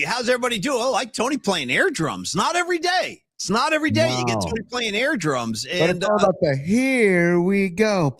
How's everybody doing? I like Tony playing air drums. Not every day. It's not every day you get Tony playing air drums. And but it's all about the here we go.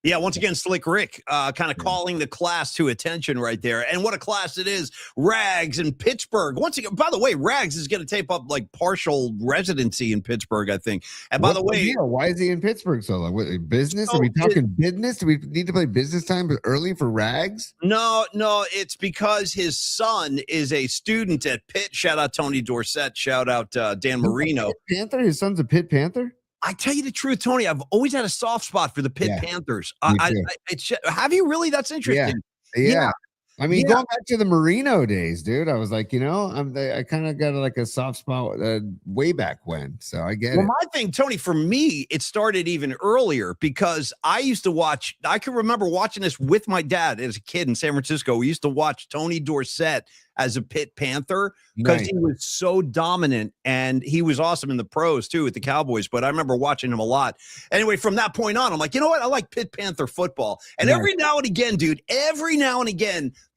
Yeah, once again, Slick Rick kind of calling the class to attention right there. And what a class it is. Rags in Pittsburgh. Once again, by the way, Rags is going to tape up like partial residency in Pittsburgh, I think. And by the way, why is he in Pittsburgh so long? What, business? Are we talking business? Do we need to play business time early for Rags? No, it's because his son is a student at Pitt. Shout out Tony Dorsett. Shout out Dan Marino. Panther? His son's a Pitt Panther? I tell you the truth, Tony, I've always had a soft spot for the Pitt Panthers. Have you really? That's interesting. Yeah. I mean, going back to the Marino days, dude, I was like, I kind of got like a soft spot way back when. So I get it. Well, my thing, Tony, for me, it started even earlier because I can remember watching this with my dad as a kid in San Francisco. We used to watch Tony Dorsett as a Pitt Panther because he was so dominant and he was awesome in the pros too with the Cowboys. But I remember watching him a lot. Anyway, from that point on, I'm like, you know what? I like Pitt Panther football. And every now and again, dude,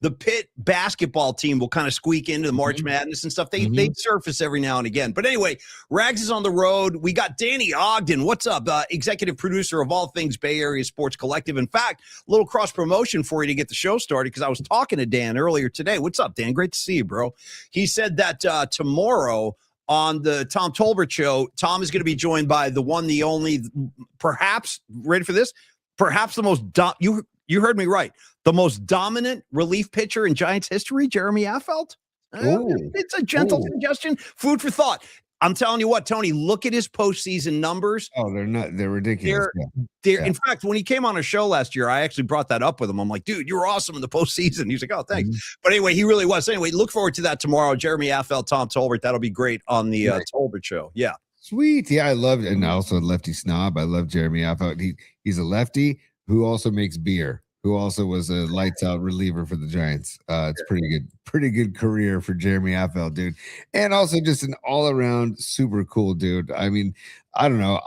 the Pitt basketball team will kind of squeak into the March Madness and stuff. They surface every now and again. But anyway, Rags is on the road. We got Danny Ogden. What's up? Executive producer of all things Bay Area Sports Collective. In fact, a little cross promotion for you to get the show started because I was talking to Dan earlier today. What's up, Dan? Great to see you, bro. He said that tomorrow on the Tom Tolbert show, Tom is going to be joined by the one, the only, perhaps, ready for this? Perhaps the most, you heard me right, the most dominant relief pitcher in Giants history, Jeremy Affeldt. It's a gentle suggestion, food for thought. I'm telling you what, Tony, look at his postseason numbers. Oh, they're ridiculous. In fact, when he came on a show last year, I actually brought that up with him. I'm like, dude, you were awesome in the postseason. He's like, oh, thanks. But anyway, he really was. Anyway, look forward to that tomorrow. Jeremy Affeldt, Tom Tolbert. That'll be great on the Tolbert show. Yeah. Sweet. Yeah, I love it. And also a lefty snob. I love Jeremy Affeldt. He's a lefty who also makes beer, who also was a lights out reliever for the Giants. It's pretty good career for Jeremy Affeldt, dude. And also just an all around super cool dude. I mean, I don't know.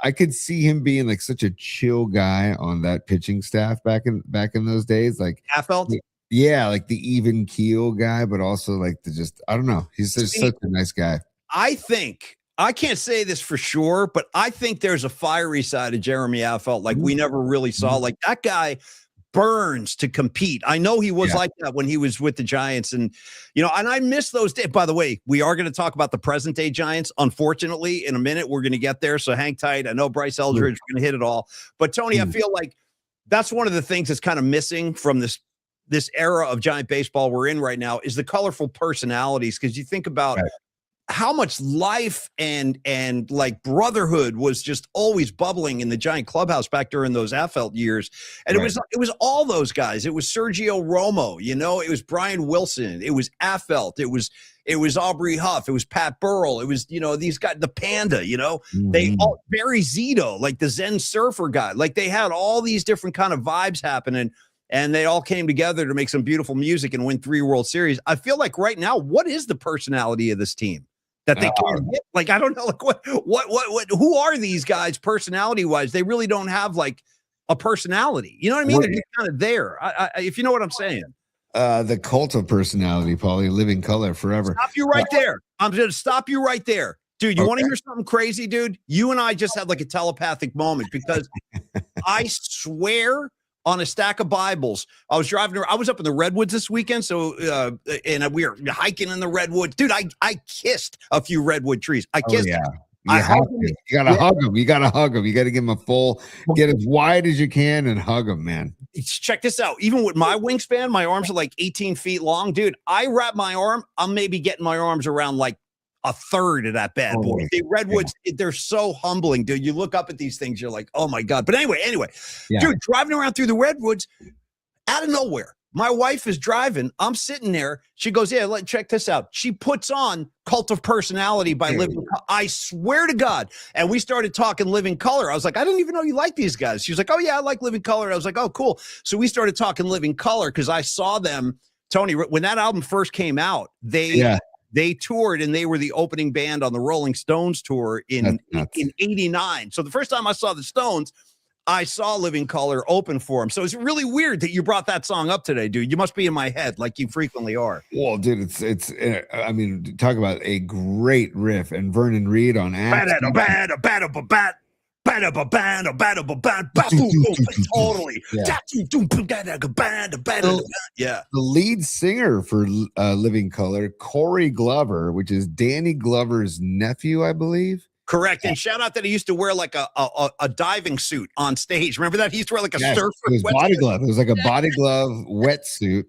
I could see him being like such a chill guy on that pitching staff back in those days. Like Affeldt? Yeah, like the even keel guy, but also like I don't know. He's just such a nice guy. I can't say this for sure, but I think there's a fiery side of Jeremy Affeldt like we never really saw. Like that guy burns to compete. I know he was like that when he was with the Giants, and and I miss those days. By the way, we are going to talk about the present day Giants. Unfortunately, in a minute, we're going to get there. So hang tight. I know Bryce Eldridge is going to hit it all, but Tony, I feel like that's one of the things that's kind of missing from this era of Giant baseball we're in right now is the colorful personalities. Because you think about how much life and like brotherhood was just always bubbling in the Giant clubhouse back during those Affeldt years. And it was all those guys. It was Sergio Romo, it was Brian Wilson, it was Affeldt, it was Aubrey Huff, it was Pat Burrell, it was, these guys, the Panda, they all, Barry Zito, like the Zen surfer guy, like they had all these different kind of vibes happening. And they all came together to make some beautiful music and win 3 World Series. I feel like right now, what is the personality of this team? That they can't hit? Like, I don't know, like what who are these guys personality wise? They really don't have like a personality. You know what I mean? They're just kind of there. If you know what I'm saying. The cult of personality, Paulie, living color forever. Stop you right there. I'm going to stop you right there. Dude, you want to hear something crazy, dude? You and I just had like a telepathic moment because I swear on a stack of Bibles. I was driving around. I was up in the Redwoods this weekend. So, and we were hiking in the Redwoods. Dude, I kissed a few Redwood trees. I kissed them. You gotta hug them. You gotta hug them. You gotta give them a full, get as wide as you can and hug them, man. Check this out. Even with my wingspan, my arms are like 18 feet long. Dude, I wrap my arm. I'm maybe getting my arms around like a third of that bad boy. The Redwoods, they're so humbling, dude. You look up at these things, you're like, oh my God. But anyway, dude, driving around through the Redwoods, out of nowhere, My wife is driving. I'm sitting there. She goes, yeah, check this out. She puts on Cult of Personality by Living. I swear to God. And we started talking Living Color. I was like, I didn't even know you like these guys. She was like, oh, yeah, I like Living Color. I was like, oh, cool. So we started talking Living Color because I saw them, Tony, when that album first came out, they toured and they were the opening band on the Rolling Stones tour in 89. So the first time I saw the Stones, I saw Living Color open for him. So it's really weird that you brought that song up today, dude. You must be in my head like you frequently are. Well, dude, it's I mean, talk about a great riff, and Vernon Reid on Axe. Totally. Yeah. The lead singer for Living Color, Corey Glover, which is Danny Glover's nephew, I believe. Correct. And shout out that he used to wear like a diving suit on stage. Remember that? He used to wear like a surfer. It was body glove. It was like a body glove wetsuit.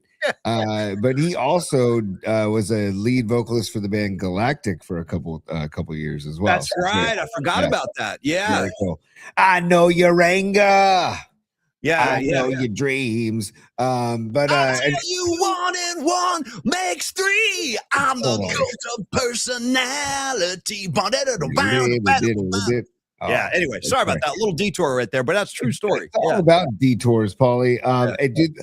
But he also was a lead vocalist for the band Galactic for a couple years as well. That's right. I forgot about that. Yeah. Very cool. I know your anger. Yeah, I know your dreams. But I tell you 1 and 1 makes 3. I'm the cult of personality. Yeah. Anyway, sorry about that little detour right there, but that's a true story. It's all about detours, Paulie. It did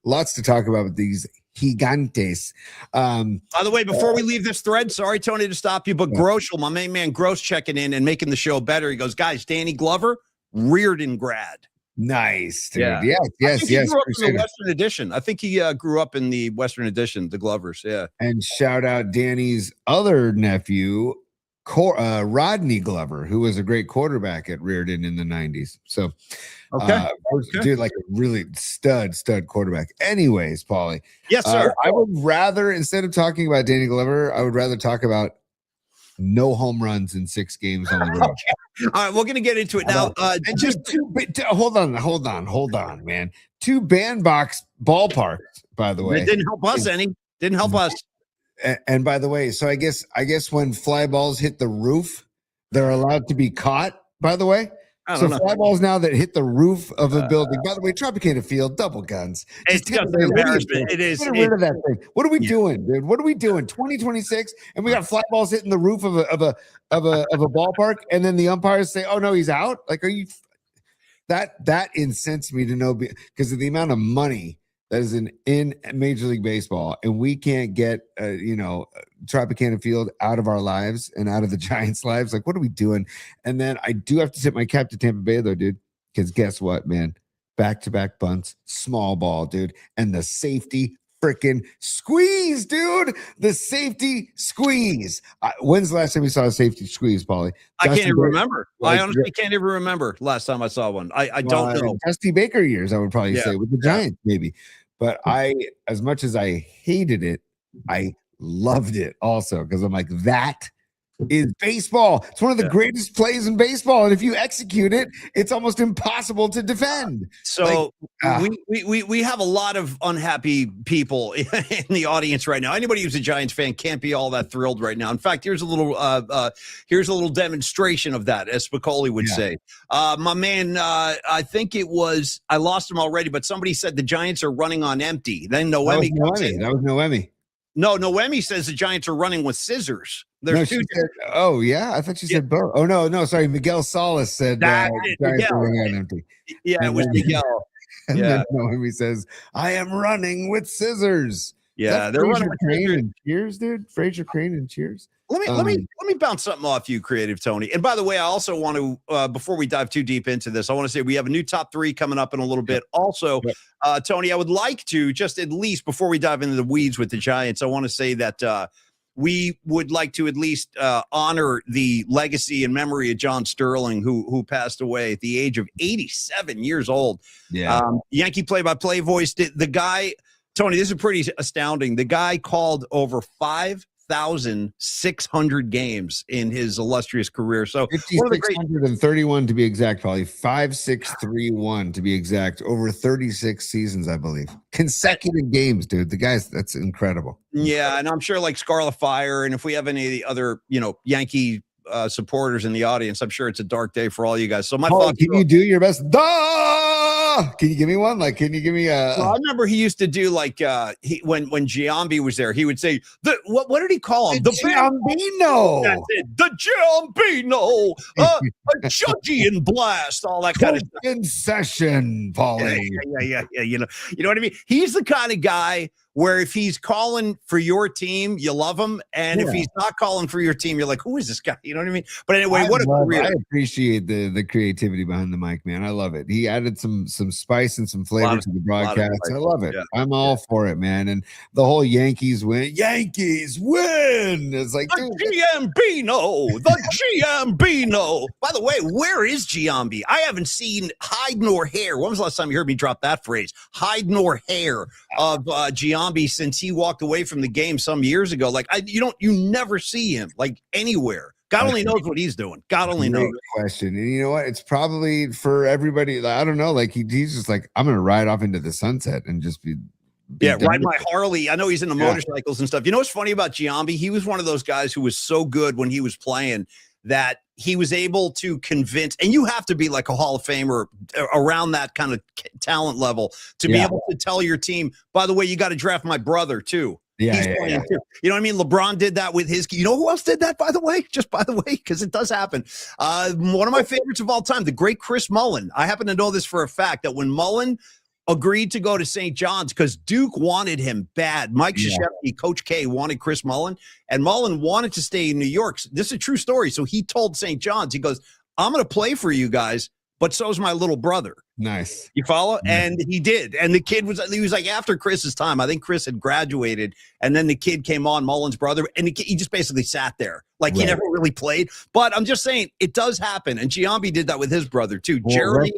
lots to talk about with these gigantes. By the way, before we leave this thread, sorry, Tony, to stop you, but Groschel, my main man Gross, checking in and making the show better. He goes, guys, Danny Glover, Reardon grad. Nice, dude. Yeah. Yes. He grew up in the Western Edition. I think he grew up in the Western Edition, the Glovers. Yeah. And shout out Danny's other nephew, Rodney Glover, who was a great quarterback at Reardon in the 90s. So, dude, like a really stud quarterback. Anyways, Paulie. Yes, sir. I would rather, instead of talking about Danny Glover, I would rather talk about no home runs in 6 games on the road. Okay. All right, we're gonna get into it now. And just hold on, man. 2 bandbox ballparks, by the way. It didn't help us any. Didn't help us. And by the way, so I guess when fly balls hit the roof, they're allowed to be caught. By the way, so fly balls now that hit the roof of a building. By the way, Tropicana Field, double guns. It's just an embarrassment. It is. Get rid of that thing. What are we doing, dude? What are we doing? 2026, and we got fly balls hitting the roof of a ballpark, and then the umpires say, "Oh no, he's out." Like, are you? That incensed me to know because of the amount of money that is in Major League Baseball, and we can't get Tropicana Field out of our lives and out of the Giants' lives. Like, what are we doing? And then I do have to tip my cap to Tampa Bay, though, dude, because guess what, man? Back-to-back bunts, small ball, dude, and the safety freaking squeeze, dude. The safety squeeze. When's the last time we saw a safety squeeze, Paulie? I can't even remember. I honestly can't even remember last time I saw one. I don't know. Dusty Baker years, I would probably say, with the Giants, maybe. But as much as I hated it, I loved it also because I'm like, that is baseball. It's one of the greatest plays in baseball, and if you execute it, it's almost impossible to defend. So we have a lot of unhappy people in the audience right now. Anybody who's a Giants fan can't be all that thrilled right now. In fact, here's a little demonstration of that, as Spicoli would say. My man, I think it was, I lost him already, but somebody said the Giants are running on empty. Then Noemi comes in. That was Noemi. No, Noemi says the Giants are running with scissors. There's two. Oh yeah, I thought she said both. Oh no, sorry. Miguel Salas said Giants are running on empty. Yeah, it was Miguel. And then Noemi says, "I am running with scissors." Yeah, they're running with Crane and Cheers, dude. Fraser Crane and Cheers. Let me bounce something off you, Creative Tony. And by the way, I also want to, before we dive too deep into this, I want to say we have a new top 3 coming up in a little bit. Also, Tony, I would like to just at least before we dive into the weeds with the Giants, I want to say that we would like to at least honor the legacy and memory of John Sterling, who passed away at the age of 87 years old. Yeah, Yankee play-by-play voice. The guy, Tony, this is pretty astounding. The guy called over 5,600 games in his illustrious career. So 5,631 to be exact, probably 5,631 to be exact, over 36 seasons, I believe. Consecutive games, dude. The guy's, that's incredible. Yeah, and I'm sure like Scarlet Fire, and if we have any of the other, Yankee supporters in the audience, I'm sure it's a dark day for all you guys. So my thoughts. Can you do your best? Duh! Oh, can you give me one? Like, can you give me a? Well, I remember he used to do like when Giambi was there, he would say what did he call him? The Giambino. That's it. The Giambino. A Judgian blast, all that kind of stuff. In session, Paulie. Yeah. You know what I mean? He's the kind of guy where if he's calling for your team, you love him. And if he's not calling for your team, you're like, who is this guy? You know what I mean? But anyway, what a career. I appreciate the creativity behind the mic, man. I love it. He added some spice and some flavor to the broadcast. I love it. Yeah. I'm all for it, man. And the whole Yankees win. It's like, the Giambino. By the way, where is Giambi? I haven't seen hide nor hair. When was the last time you heard me drop that phrase? Hide nor hair of Giambi since he walked away from the game some years ago. Like you never see him like anywhere. God only knows what he's doing. God only knows. Question. And you know what? It's probably for everybody. I don't know. Like he's just like, I'm gonna ride off into the sunset and just be ride my Harley. I know he's into motorcycles and stuff. You know what's funny about Giambi? He was one of those guys who was so good when he was playing that he was able to convince, and you have to be like a Hall of Famer around that kind of talent level to be able to tell your team, by the way, you got to draft my brother too. He's playing too. You know what I mean? LeBron did that with his, you know who else did that, by the way? Just by the way, because it does happen. One of my favorites of all time, the great Chris Mullin. I happen to know this for a fact that when Mullin agreed to go to St. John's because Duke wanted him bad. Mike Krzyzewski, Coach K, wanted Chris Mullin, and Mullin wanted to stay in New York. This is a true story. So he told St. John's, he goes, I'm going to play for you guys, but so's my little brother. Nice. You follow? And he did. And the kid he was like after Chris's time. I think Chris had graduated, and then the kid came on, Mullin's brother, and he just basically sat there. Like he never really played. But I'm just saying it does happen. And Giambi did that with his brother too. Well, Jeremy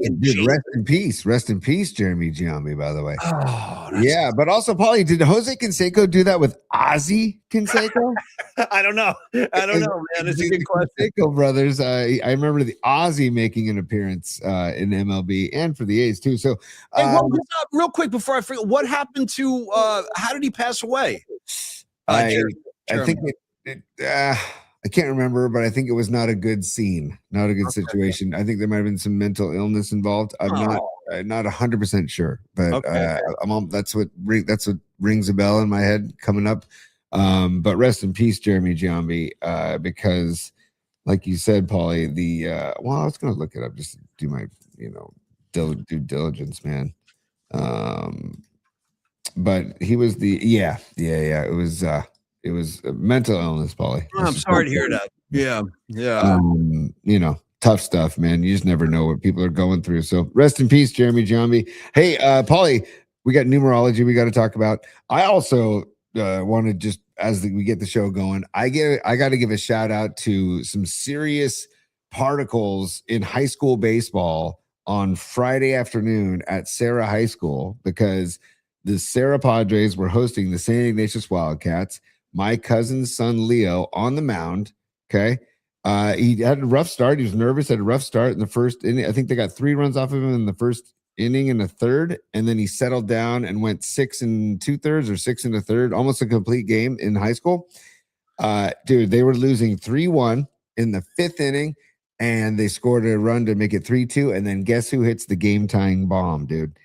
rest in peace. Rest in peace, Jeremy Giambi, by the way. Oh, yeah, but also, Paulie, did Jose Canseco do that with Ozzie Canseco? I don't know. Man. It's a good question. Canseco brothers. I remember the Ozzie making an appearance in MLB and for the A's too. So real quick before I forget, what happened to how did he pass away? I think I can't remember, but I think it was not a good scene, not a good situation. I think there might have been some mental illness involved. I'm not 100% sure, but that's what rings a bell in my head coming up. But rest in peace, Jeremy Giambi, because like you said, Paulie, I was going to look it up just to do my, due diligence, man. But he was it was a mental illness, Paulie. I'm sorry to hear that. Yeah. Tough stuff, man. You just never know what people are going through. So rest in peace, Jeremy Giambi. Hey, Paulie, we got numerology we got to talk about. I also want to just, we get the show going, I got to give a shout out to some serious particles in high school baseball on Friday afternoon at Sarah High School, because the Sarah Padres were hosting the St. Ignatius Wildcats. My cousin's son, Leo, on the mound. Okay. He had a rough start. He was nervous, had a rough start in the first inning. I think they got 3 runs off of him in the first inning and a third. And then he settled down and went 6 2/3 or 6 1/3, almost a complete game in high school. Dude, they were losing 3-1 in the 5th inning, and they scored a run to make it 3-2. And then guess who hits the game-tying bomb, dude?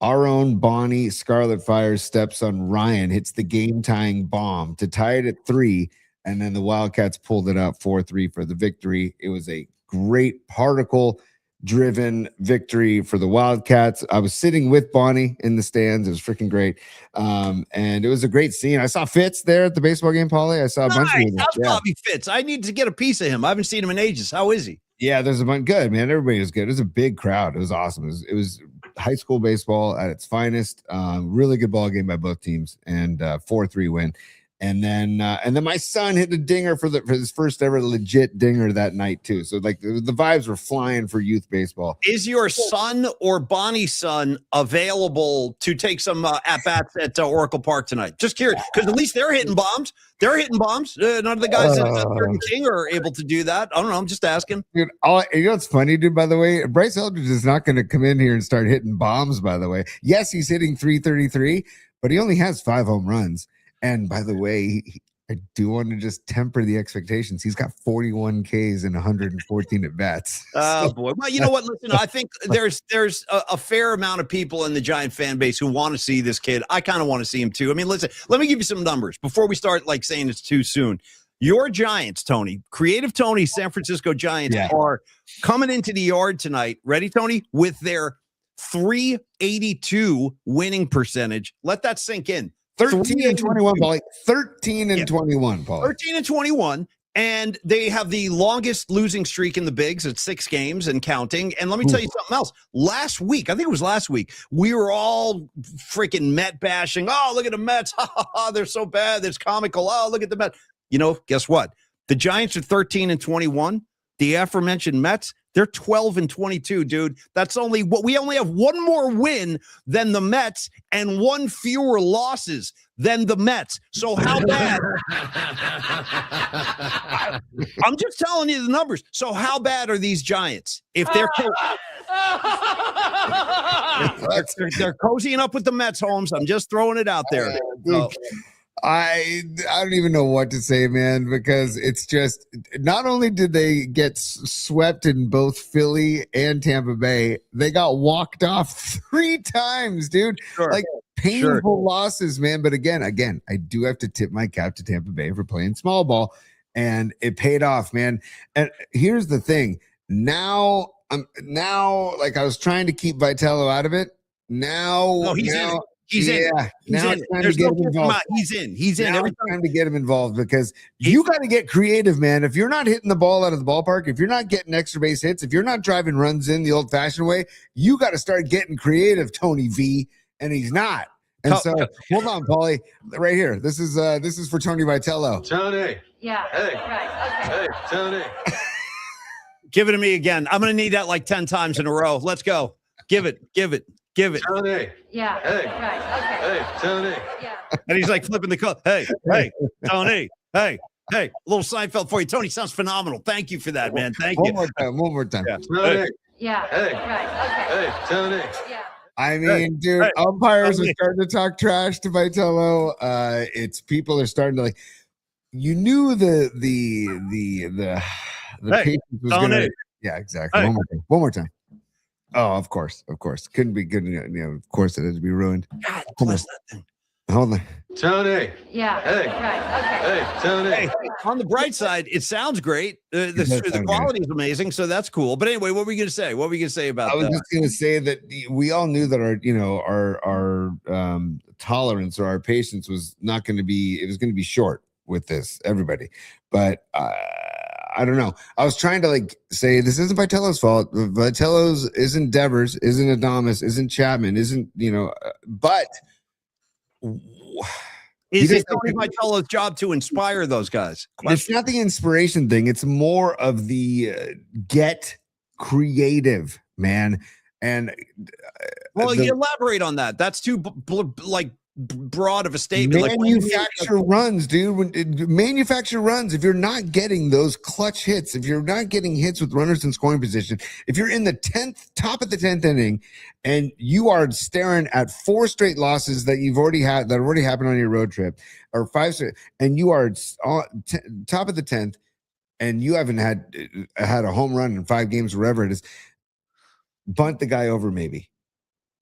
Our own Bonnie Scarlet Fire's stepson Ryan hits the game-tying bomb to tie it at 3, and then the Wildcats pulled it out 4-3 for the victory. It was a great particle-driven victory for the Wildcats. I was sitting with Bonnie in the stands. It was freaking great, and it was a great scene. I saw Fitz there at the baseball game, Paulie. I saw a bunch of them. How's Bobby Fitz? I need to get a piece of him. I haven't seen him in ages. How is he? Yeah, there's a bunch. Good, man. Everybody was good. It was a big crowd. It was awesome. It was high school baseball at its finest. Really good ball game by both teams, and 4-3 win. And then my son hit a dinger for his first ever legit dinger that night too. So like the vibes were flying for youth baseball. Is your son or Bonnie's son available to take some at bats at Oracle Park tonight? Just curious, because at least they're hitting bombs. None of the guys at King are able to do that. I don't know. I'm just asking. Dude, you know what's funny, dude, by the way? Bryce Eldridge is not going to come in here and start hitting bombs, by the way. Yes, he's hitting 333, but he only has 5 home runs. And by the way, I do want to just temper the expectations. He's got 41 Ks and 114 at bats. Oh boy. Well, you know what? Listen, I think there's a fair amount of people in the Giant fan base who want to see this kid. I kind of want to see him too. I mean, listen, let me give you some numbers before we start like saying it's too soon. Your Giants, Tony, Creative Tony, San Francisco Giants are coming into the yard tonight. Ready, Tony? With their 382 winning percentage. Let that sink in. 13 and 21, Paulie. 13 and 21, Paulie. 13 and 21. And they have the longest losing streak in the bigs at 6 games and counting. And let me tell you something else. Last week, I think it was last week, we were all freaking Met bashing. Oh, look at the Mets. They're so bad. It's comical. Oh, look at the Mets. You know, guess what? The Giants are 13 and 21. The aforementioned Mets, they're 12 and 22, dude. That's only what we only have one more win than the Mets and one fewer losses than the Mets. So how bad? I'm just telling you the numbers. So how bad are these Giants? If they're they're cozying up with the Mets, Holmes. I'm just throwing it out there. I don't even know what to say, man, because it's just not only did they get swept in both Philly and Tampa Bay, they got walked off 3 times, dude. Like painful losses, man. But again, I do have to tip my cap to Tampa Bay for playing small ball, and it paid off, man. And here's the thing: now like I was trying to keep Vitello out of it. Now, he's in. He's in. Now it's time to get him involved. He's in. Every time to get him involved because you got to get creative, man. If you're not hitting the ball out of the ballpark, if you're not getting extra base hits, if you're not driving runs in the old-fashioned way, you got to start getting creative, Tony V. And he's not. And so, hold on, Paulie. Right here. This is for Tony Vitello. Tony. Yeah. Hey. Right. Okay. Hey, Tony. Give it to me again. I'm going to need that like 10 times in a row. Let's go. Give it. Tony. Yeah. Hey. Right. Okay. Hey, Tony. Yeah. And he's like flipping the cup. Hey, Tony. Hey, a little Seinfeld for you. Tony sounds phenomenal. Thank you for that, man. Thank you. One more time. Yeah. Tony. Yeah. Hey. Right. Okay. Hey, Tony. Yeah. I mean, dude, umpires are starting to talk trash to Vitello. It's people are starting to like. You knew the patience was going to. Yeah, exactly. Hey. One more time. Oh, of course. Couldn't be good. Of course, it had to be ruined. God bless that thing. Hold on. Tony. Yeah. Hey. Right. Okay. Hey, Tony. Hey, on the bright side, it sounds great. The quality is amazing, so that's cool. But anyway, what were you going to say? What were you going to say about that? I was just going to say that we all knew that our tolerance or our patience was not going to be. It was going to be short with this, everybody. But I don't know. I was trying to like say this isn't Vitello's fault. Vitello's isn't Devers, isn't Adames, isn't Chapman, isn't but. Is it Tony Vitello's job to inspire those guys? It's not the inspiration thing. It's more of the get creative, man. And you elaborate on that. That's too broad of a statement. Manufacture runs, dude. Manufacture runs. If you're not getting those clutch hits, if you're not getting hits with runners in scoring position, if you're in the top of the 10th inning, and you are staring at 4 straight losses that you've already had that already happened on your road trip, or 5 straight, and you are top of the 10th, and you haven't had a home run in 5 games, wherever it is, bunt the guy over maybe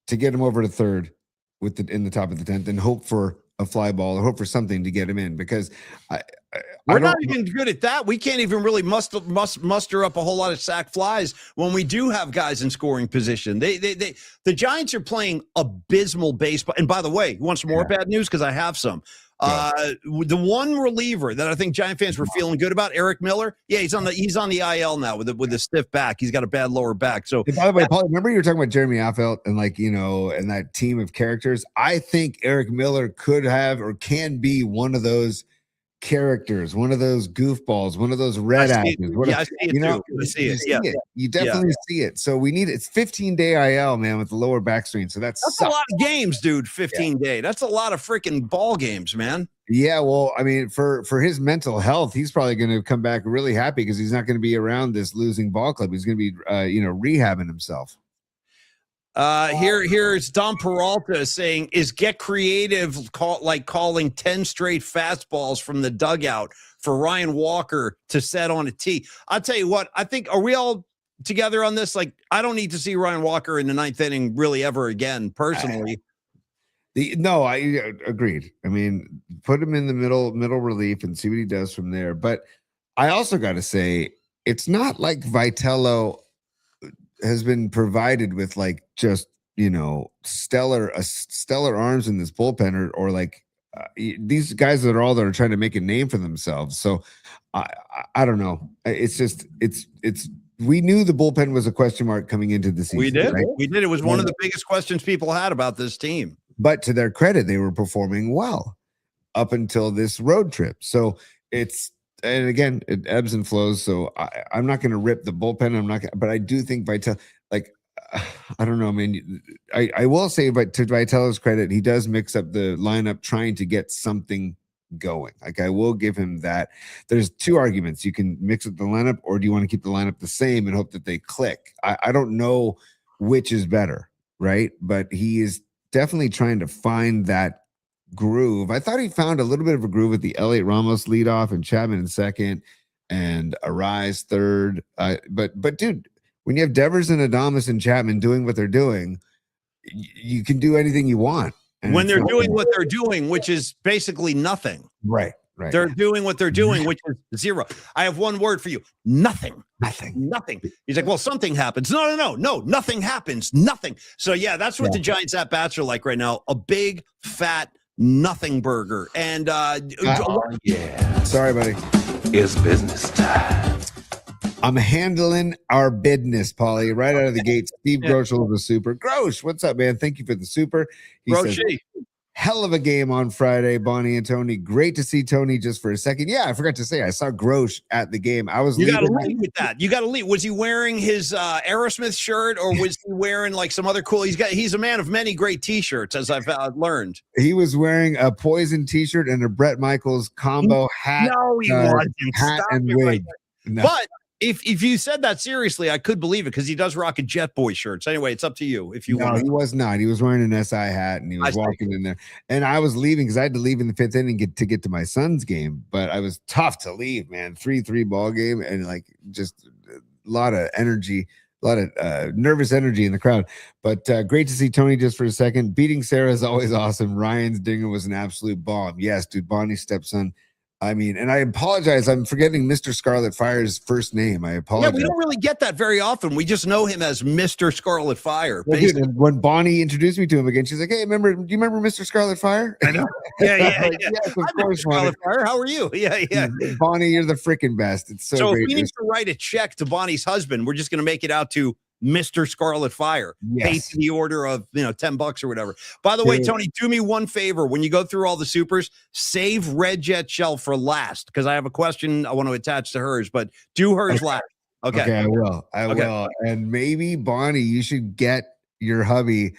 to get him over to third. In the top of the 10th and hope for a fly ball or hope for something to get him in because we're not even good at that. We can't even really muster up a whole lot of sack flies when we do have guys in scoring position. The Giants are playing abysmal baseball. And by the way, you want some more bad news? Because I have some. The one reliever that I think Giant fans were feeling good about, Eric Miller. Yeah, he's on the IL now with a stiff back. He's got a bad lower back. So, by the way, Paul, remember you were talking about Jeremy Affeldt and and that team of characters. I think Eric Miller could have or can be one of those characters, one of those goofballs, one of those red asses. I see it too. I see it. Yeah, you definitely see it. So we need it's 15-day IL, man, with the lower back strain. So that's a lot of games, dude. 15-day. That's a lot of freaking ball games, man. Yeah, well, I mean, for his mental health, he's probably going to come back really happy because he's not going to be around this losing ball club. He's going to be, rehabbing himself. Here's Don Peralta saying, is get creative calling 10 straight fastballs from the dugout for Ryan Walker to set on a tee. I'll tell you what, I think, are we all together on this? Like, I don't need to see Ryan Walker in the 9th inning really ever again, personally. No, I agreed. I mean, put him in the middle relief and see what he does from there. But I also got to say, it's not like Vitello has been provided with like just, stellar arms in this bullpen or like these guys that are trying to make a name for themselves. So I don't know. It's just, we knew the bullpen was a question mark coming into the season. We did. Right? We did. It was one of the biggest questions people had about this team. But to their credit, they were performing well up until this road trip. So and again, it ebbs and flows. So I'm not going to rip the bullpen. But I do think Vitello, like, I don't know, man. I will say, but to Vitello's credit, he does mix up the lineup trying to get something going. Like, I will give him that. There's two arguments. You can mix up the lineup, or do you want to keep the lineup the same and hope that they click? I don't know which is better, right? But he is definitely trying to find that groove. I thought he found a little bit of a groove with the Elliot Ramos leadoff and Chapman in second and Arise third. But dude, when you have Devers and Adames and Chapman doing what they're doing, you can do anything you want. And when they're doing what they're doing, which is basically nothing. Right. They're doing what they're doing, which is zero. I have one word for you. Nothing. He's like, well, something happens. No. Nothing happens. Nothing. So yeah, that's what the Giants at bats are like right now. A big, fat, nothing burger. And sorry, buddy. It's business time. I'm handling our business, Paulie, right out of the gate. Steve Groeschel was a super. Groesch, what's up, man? Thank you for the super. He says, hell of a game on Friday, Bonnie and Tony. Great to see Tony just for a second. Yeah, I forgot to say, I saw Groesch at the game. You got to lead with that. You got to lead. Was he wearing his Aerosmith shirt, or was he wearing like some other cool? He's a man of many great T-shirts, as I've learned. He was wearing a Poison T-shirt and a Bret Michaels combo hat. No, he wasn't. Hat Stop and it wig. right No. But if you said that seriously, I could believe it, because he does rock a Jet Boy shirts. Anyway, it's up to you if you want. No, he was not. He was wearing an SI hat and he was walking in there. And I was leaving because I had to leave in the 5th inning to get to my son's game. But I was tough to leave, man. 3-3 ball game, and like just a lot of energy, a lot of nervous energy in the crowd. But great to see Tony just for a second. Beating Sarah is always awesome. Ryan's dinger was an absolute bomb. Yes, dude, Bonnie's stepson. I mean, and I apologize. I'm forgetting Mr. Scarlet Fire's first name. I apologize. Yeah, we don't really get that very often. We just know him as Mr. Scarlet Fire. Well, dude, and when Bonnie introduced me to him again, she's like, "Hey, do you remember Mr. Scarlet Fire?" I know. Yeah. Yes, of course, Scarlet Fire. How are you? Yeah. Bonnie, you're the freaking best. It's so great. If we need to write a check to Bonnie's husband, we're just going to make it out to Mr. Scarlet Fire. Yes. Pay to the order of $10 or whatever. By the way, Tony, do me one favor. When you go through all the supers, save Red Jet Shell for last, because I have a question I want to attach to hers, but do hers last. Okay, I will. And maybe, Bonnie, you should get your hubby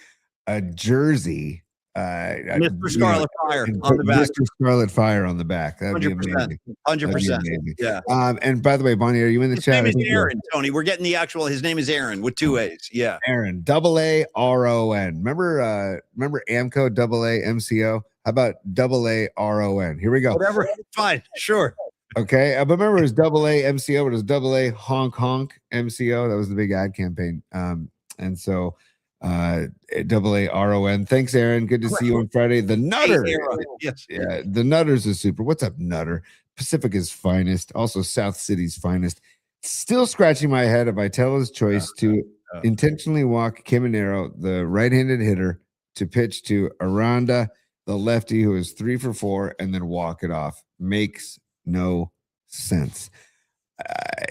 a jersey. Mr. Scarlet Fire on the back. Mr. Scarlet Fire on the back. That'd 100%. be amazing. 100%. Yeah. And by the way, Bonnie, are you in the chat? His name is Aaron, Tony. We're getting his name is Aaron with 2 A's. Yeah. Aaron, AARON. Remember AMCO, AAMCO? How about AARON? Here we go. Whatever. Fine. Sure. Okay. But remember, it was AAMCO, but it was AA honk honk MCO. That was the big ad campaign. And so AARON. Thanks, Aaron. Good to see you on Friday. The Nutter. Yes. Yeah, the Nutter's is super. What's up, Nutter? Pacifica's finest, also South City's finest. Still scratching my head of Vitello's choice to intentionally walk Caminero, the right-handed hitter, to pitch to Aranda, the lefty, who is 3 for 4, and then walk it off. Makes no sense.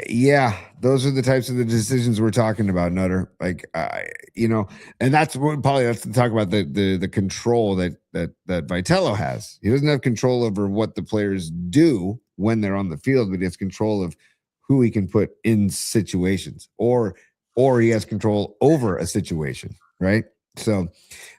Yeah, those are the types of the decisions we're talking about, Nutter. Like, and that's what probably have to talk about the control that Vitello has. He doesn't have control over what the players do when they're on the field, but he has control of who he can put in situations, or he has control over a situation, right? So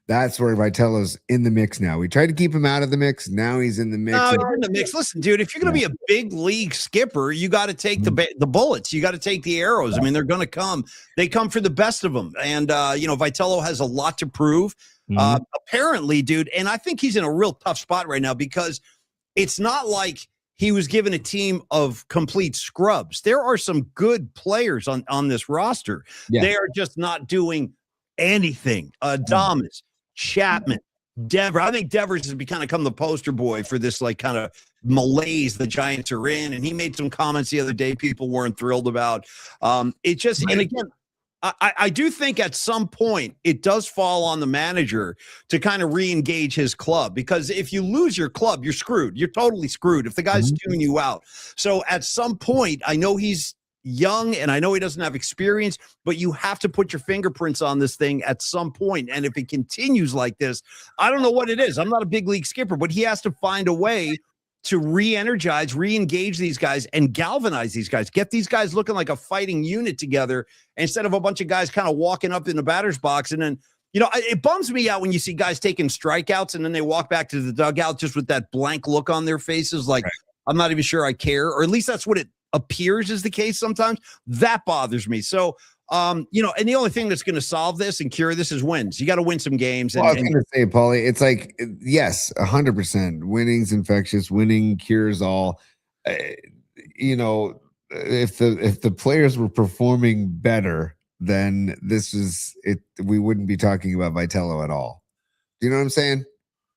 that's where Vitello's in the mix now. We tried to keep him out of the mix. Now he's in the mix. No, he's in the mix. Listen, dude, if you're going to be a big league skipper, you got to take the bullets. You got to take the arrows. I mean, they're going to come. They come for the best of them. And, Vitello has a lot to prove. Apparently, dude, and I think he's in a real tough spot right now because it's not like he was given a team of complete scrubs. There are some good players on this roster. Yeah. They are just not doing anything. Adames, Chapman, Devers. I think Devers has become the poster boy for this like kind of malaise the Giants are in. And he made some comments the other day people weren't thrilled about. And again, I do think at some point it does fall on the manager to kind of re-engage his club, because if you lose your club, you're screwed. You're totally screwed if the guy's tuning you out. So at some point, I know he's young and I know he doesn't have experience, but you have to put your fingerprints on this thing at some point. And if it continues like this, I don't know what it is. I'm not a big league skipper, but he has to find a way to re-energize, re-engage these guys and galvanize these guys, get these guys looking like a fighting unit together instead of a bunch of guys kind of walking up in the batter's box. And then, it bums me out when you see guys taking strikeouts and then they walk back to the dugout just with that blank look on their faces. Like, right. I'm not even sure I care, or at least that's what it appears is the case sometimes. That bothers me. So, and the only thing that's going to solve this and cure this is wins. You got to win some games. I was going to say, Paulie, it's like, yes, 100%. Winning's infectious. Winning cures all. If the players were performing better, then this is it. We wouldn't be talking about Vitello at all. Do you know what I'm saying?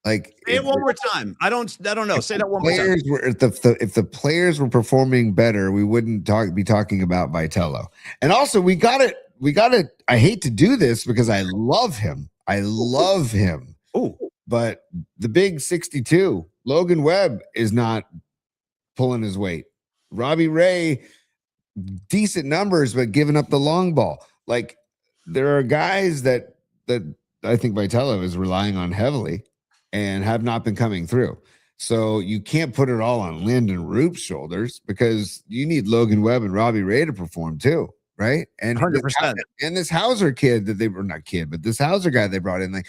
Like, say it one more time. I don't know. Say that one more time. If the players were performing better, we wouldn't be talking about Vitello. And also, we got it. I hate to do this because I love him. Oh, but the big 62, Logan Webb, is not pulling his weight. Robbie Ray, decent numbers, but giving up the long ball. Like, there are guys that I think Vitello is relying on heavily and have not been coming through. So you can't put it all on Lyndon Roop's shoulders, because you need Logan Webb and Robbie Ray to perform too, right? And 100%. And this Hauser kid that they were not kid, but this Hauser guy they brought in, like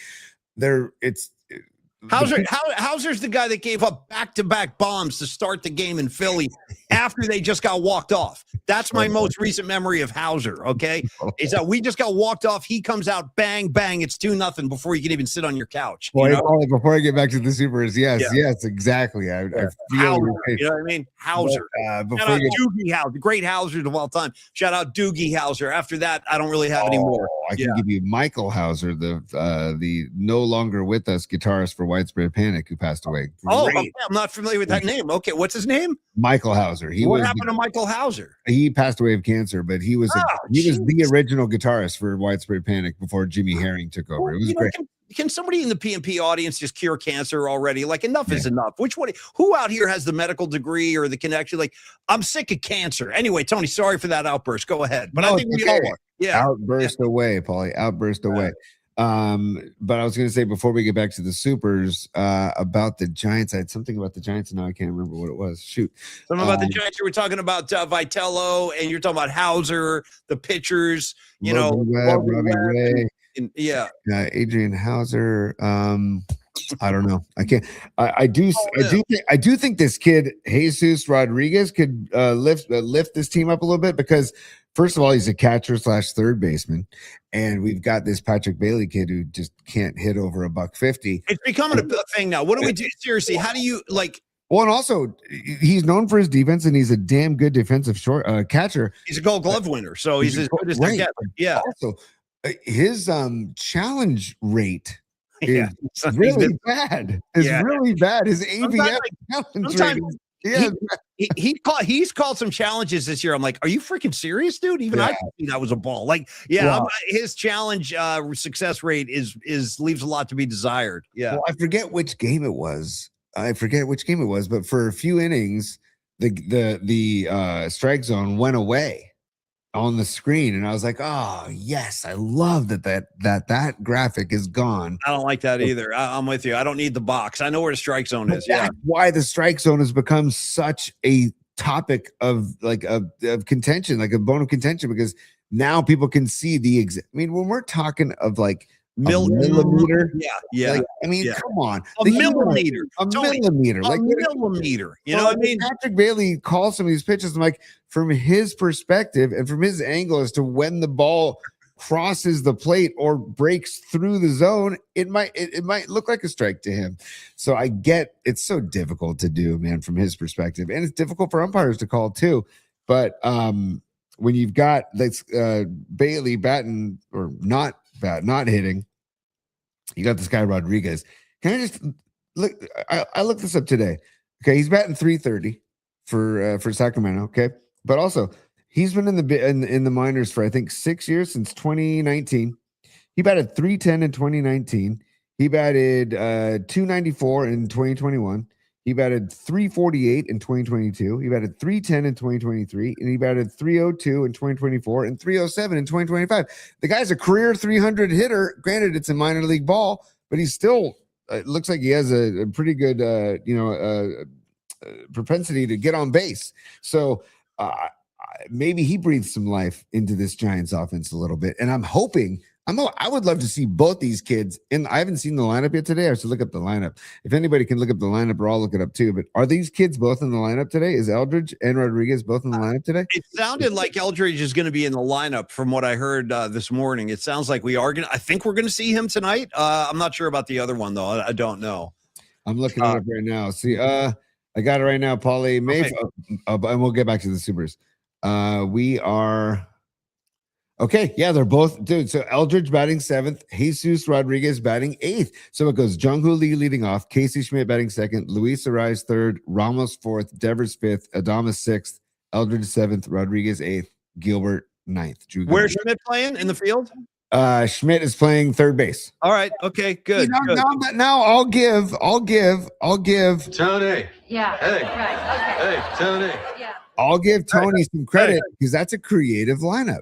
Hauser's the guy that gave up back-to-back bombs to start the game in Philly after they just got walked off. That's my most recent memory of Hauser, okay? Is that we just got walked off. He comes out, bang, bang, it's 2-0 before you can even sit on your couch. Before I get back to the Supers, yes, exactly. I feel Hauser, you know what I mean? Hauser. Shout out Doogie Hauser, great Hausers of all time. Shout out Doogie Hauser. After that, I don't really have any more. I can give you Michael Hauser, the no longer with us guitarist for Widespread Panic, who passed away. Okay. I'm not familiar with that name. Okay, what's his name? Michael Hauser. What happened to Michael Hauser? He passed away of cancer, but he was the original guitarist for Widespread Panic before Jimmy Herring took over. It was great. Can somebody in the PNP audience just cure cancer already? Like, enough is enough. Who out here has the medical degree or the connection? Like, I'm sick of cancer. Anyway, Tony, sorry for that outburst. Go ahead. But I think we all are. Yeah. Outburst away, Paulie. Outburst away. But I was going to say, before we get back to the Supers, about the Giants, I had something about the Giants, and now I can't remember what it was. Shoot. Something about the Giants. You were talking about Vitello, and you're talking about Hauser, the pitchers, Robbie Ray. Adrian Hauser. I don't know. I can't. I do think this kid Jesus Rodríguez could lift this team up a little bit, because first of all, he's a catcher / third baseman, and we've got this Patrick Bailey kid who just can't hit over $150. It's becoming a thing now. What do we do? Seriously, how do you like? Well, and also he's known for his defense, and he's a damn good defensive catcher. He's a Gold Glove winner, so he's as good as they get. Yeah. Also, his challenge rate is really bad. It's really bad. His AVF challenge rate. He's called some challenges this year. I'm like, are you freaking serious, dude? Even I think that was a ball. Like, his challenge success rate is leaves a lot to be desired. Yeah. Well, I forget which game it was, but for a few innings, the strike zone went away on the screen, and I was like, oh yes, I love that graphic is gone. I don't like that either. I'm with you. I don't need the box. I know where the strike zone is. That's why the strike zone has become such a topic of contention, like a bone of contention, because now people can see when we're talking of like millimeter. Yeah. Like, I mean, Yeah. come on. A millimeter. A Tony, millimeter. a Like, millimeter. You know what I mean? Patrick Bailey calls some of these pitches. I'm like, from his perspective and from his angle as to when the ball crosses the plate or breaks through the zone, it might look like a strike to him. So I get it's so difficult to do, man, from his perspective, and it's difficult for umpires to call too. But when you've got Bailey batting or not hitting, you got this guy Rodríguez. Can I just look? I looked this up today. Okay, he's batting 330 for Sacramento. Okay, but also he's been in the minors for I think 6 years, since 2019. He batted 310 in 2019. He batted 294 in 2021. He batted 348 in 2022. He batted 310 in 2023, and he batted 302 in 2024 and 307 in 2025. The guy's a career 300 hitter. Granted, it's a minor league ball, but he's still it looks like he has a pretty good propensity to get on base. So maybe he breathes some life into this Giants offense a little bit. And I'm hoping, I would love to see both these kids. And I haven't seen the lineup yet today. I have to look up the lineup. If anybody can look up the lineup, or I'll look it up too. But are these kids both in the lineup today? Is Eldridge and Rodríguez both in the lineup today? It sounded like Eldridge is going to be in the lineup from what I heard this morning. It sounds like I think we're going to see him tonight. I'm not sure about the other one, though. I don't know. I'm looking it up right now. See, I got it right now. Paulie, and we'll get back to the Supers. We are okay. Yeah, they're both, dude. So Eldridge batting 7th, Jesus Rodríguez batting 8th. So it goes Jung-Hoo Lee leading off, Casey Schmidt batting 2nd, Luis Ariz 3rd, Ramos 4th, Devers 5th, Adames 6th, Eldridge 7th, Rodríguez 8th, Gilbert 9th. Where's Schmidt playing in the field? Schmidt is playing third base. All right. Okay. Good. Good. Now I'll give Tony. Yeah. Hey. Right. Okay. Hey, Tony. Yeah. I'll give Tony some credit because that's a creative lineup.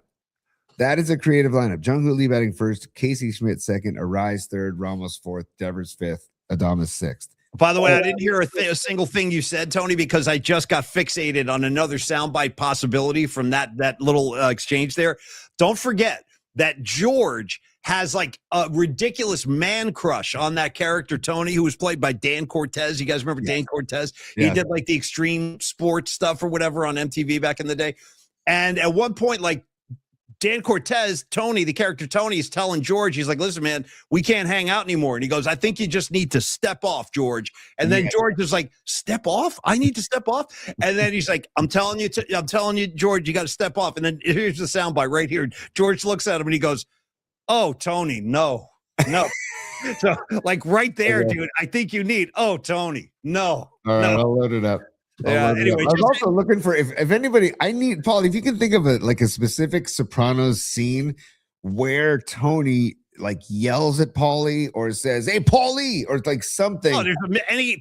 That is a creative lineup. Jung-Hoo Lee batting 1st, Casey Schmidt 2nd, Ariz 3rd, Ramos 4th, Devers 5th, Adames 6th. By the way, I didn't hear a single thing you said, Tony, because I just got fixated on another soundbite possibility from that little exchange there. Don't forget that George has like a ridiculous man crush on that character, Tony, who was played by Dan Cortez. You guys remember Dan Cortez? He did like the extreme sports stuff or whatever on MTV back in the day. And at one point, like Dan Cortez, Tony, the character Tony, is telling George, he's like, listen, man, we can't hang out anymore. And he goes, I think you just need to step off, George. And then George is like, step off? I need to step off? And then he's like, I'm telling you, George, you got to step off. And then here's the soundbite right here. George looks at him and he goes, oh, Tony, no. So like right there, dude, I think you need, oh, Tony, no. All right, I'll load it up. Anyway, I was also looking for if anybody, I need Paul, if you can think of a specific Sopranos scene where Tony like yells at Paulie or says, hey, Paulie, or like something. Oh,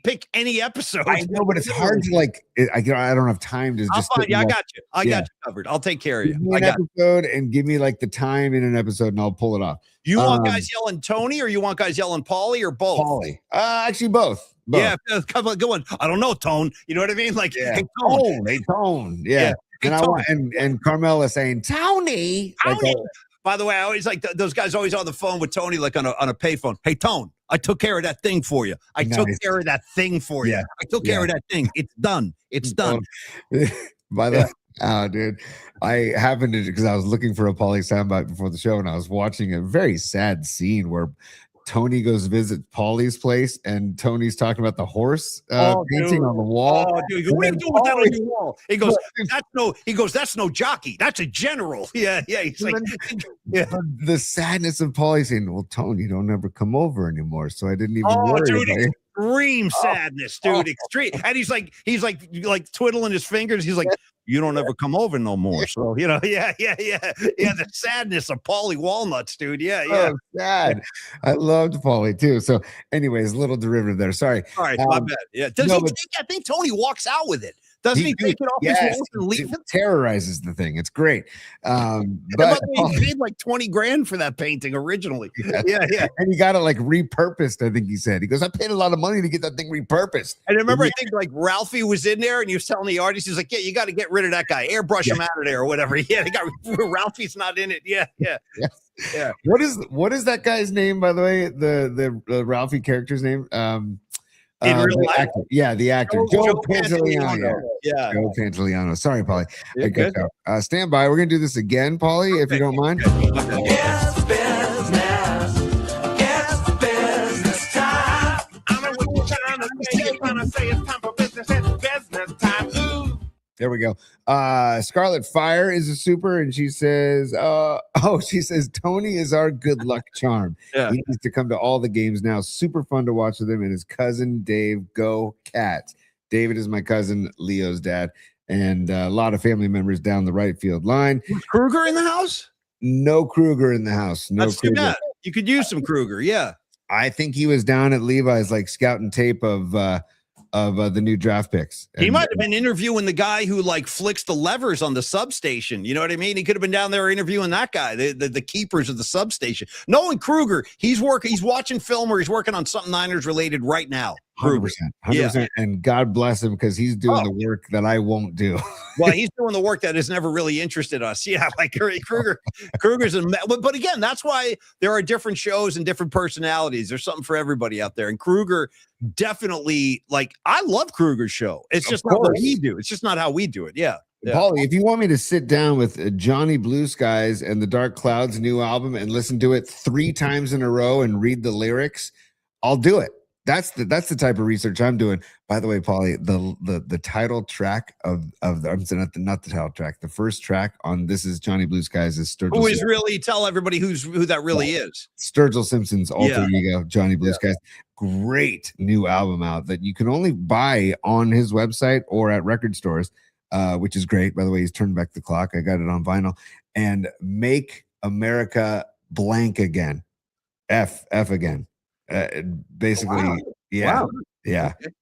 pick any episode. I know, but it's hard to like, I don't have time to just. I got you. I got you covered. I'll take care of you. I got episode and give me like the time in an episode and I'll pull it off. You want guys yelling Tony or you want guys yelling Paulie or both? Paulie. Actually, both. Yeah, good one. I don't know, Tone. You know what I mean? Like, hey, Tone. Hey, Tone. Yeah. And I want and Carmela saying Tony. Tony. By the way, I always like those guys always on the phone with Tony, like on a payphone. Hey, Tone, I took care of that thing for you. I took care of that thing for you. I took care of that thing. It's done. It's done. By the way, dude, I happened to, because I was looking for a Paulie soundbite before the show, and I was watching a very sad scene where Tony goes visit Paulie's place, and Tony's talking about the horse painting on the wall. Oh, dude, what are you doing with that on your wall? He goes, that's no jockey. That's a general. Yeah. He's like, the sadness of Paulie saying, well, Tony, you don't ever come over anymore. So I didn't even worry dude, about it. Extreme sadness, dude. Extreme. And he's like twiddling his fingers. He's like, you don't ever come over no more. So, the sadness of Paulie Walnuts, dude. Yeah. Oh, sad. I loved Paulie too. So, anyways, a little derivative there. Sorry. All right, my bad. Yeah. I think Tony walks out with it. Doesn't he take it off his wall and leave it? Terrorizes the thing. It's great. But he paid like $20,000 for that painting originally. Yeah. And he got it like repurposed, I think he said. He goes, I paid a lot of money to get that thing repurposed. And I remember, I think like Ralphie was in there and he was telling the artist, he's like, yeah, you got to get rid of that guy. Airbrush him out of there or whatever. Yeah, Ralphie's not in it. Yeah. Yeah. What is that guy's name, by the way? The Ralphie character's name? In real the life? actor. Yeah, the actor. Joe Pantoliano. Yeah. Joe Pantoliano. Sorry, Paulie. You're good. Stand by. We're gonna do this again, Paulie, if you don't mind. Yes, business. Yes, business time. I know what you're trying to say. You're trying to say it's time for business. It's business time. Ooh. There we go. Scarlet Fire is a super, and she says, she says Tony is our good luck charm. Yeah. He needs to come to all the games now. Super fun to watch with him and his cousin Dave. Go Cats. David is my cousin, Leo's dad, and a lot of family members down the right field line. Was Kruger in the house? No Kruger in the house. No That's too Kruger. bad. You could use some Kruger. Yeah. I think he was down at Levi's, like scouting tape of the new draft picks. He And- might have been interviewing the guy who like flicks the levers on the substation. You know what I mean? He could have been down there interviewing that guy, the keepers of the substation. Knowing Kruger, he's watching film or he's working on something Niners related right now. 100%, Yeah. 100%. And God bless him because he's doing the work that I won't do. Well, he's doing the work that has never really interested us. Yeah, like Kruger's but again, that's why there are different shows and different personalities. There's something for everybody out there. And Kruger definitely, like, I love Kruger's show. It's just not what we do. It's just not how we do it. Yeah. Yeah. Paulie, if you want me to sit down with Johnny Blue Skies and the Dark Clouds new album and listen to it 3 times in a row and read the lyrics, I'll do it. That's the type of research I'm doing. By the way, Paulie, the title track of the not the title track, the first track on This Is Johnny Blue Skies is Sturgill. Who is really tell everybody who that really is. Sturgill Simpson's alter ego, Johnny Blue Skies. Great new album out that you can only buy on his website or at record stores, which is great. By the way, he's turned back the clock. I got it on vinyl. And Make America Blank Again. F again. Basically, yeah.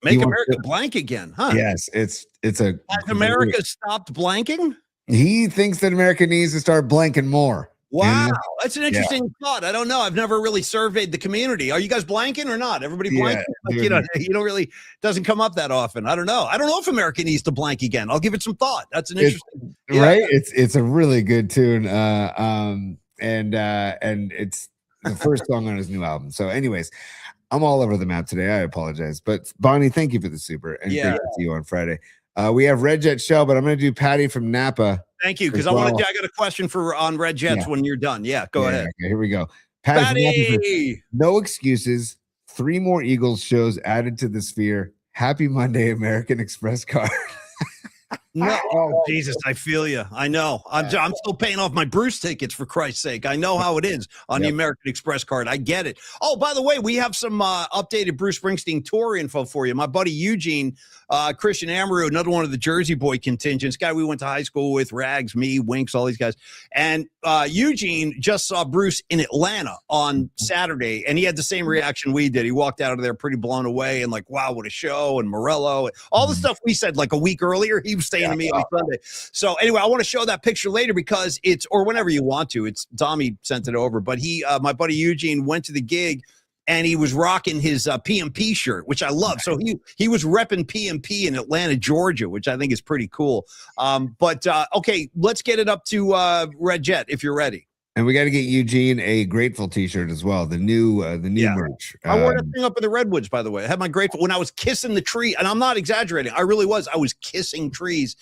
Make America blank again, huh? Yes, it's a. Has America stopped blanking? He thinks that America needs to start blanking more. Wow, that's an interesting thought. I don't know. I've never really surveyed the community. Are you guys blanking or not? Everybody blanking? Yeah, Like, you don't really doesn't come up that often. I don't know. I don't know if America needs to blank again. I'll give it some thought. That's an interesting, right? It's a really good tune. And it's the first song on his new album. So, anyways, I'm all over the map today. I apologize, but Bonnie, thank you for the super and great to see you on Friday. We have Red Jet Shell, but I'm going to do Patty from Napa. Thank you, because I got a question on Red Jets when you're done. Yeah, go ahead. Okay, here we go. Patty, no excuses. 3 more Eagles shows added to the sphere. Happy Monday, American Express card. No, oh Jesus, I feel you. I know. I'm still paying off my Bruce tickets, for Christ's sake. I know how it is on the American Express card. I get it. Oh, by the way, we have some updated Bruce Springsteen tour info for you. My buddy Eugene, Christian Amaru, another one of the Jersey Boy contingents, guy we went to high school with, Rags, me, Winks, all these guys. And Eugene just saw Bruce in Atlanta on Saturday, and he had the same reaction we did. He walked out of there pretty blown away and like, wow, what a show, and Morello, all the stuff we said like a week earlier. He was staying to me on Sunday. So anyway, I want to show that picture later because it's, or whenever you want to, it's Tommy sent it over, but he, my buddy Eugene went to the gig and he was rocking his PMP shirt, which I love. So he was repping PMP in Atlanta, Georgia, which I think is pretty cool. Okay, let's get it up to Red Jet if you're ready. And we got to get Eugene a Grateful t-shirt as well. The new merch. I wore that thing up in the Redwoods, by the way. I had my Grateful when I was kissing the tree, and I'm not exaggerating. I really was. I was kissing trees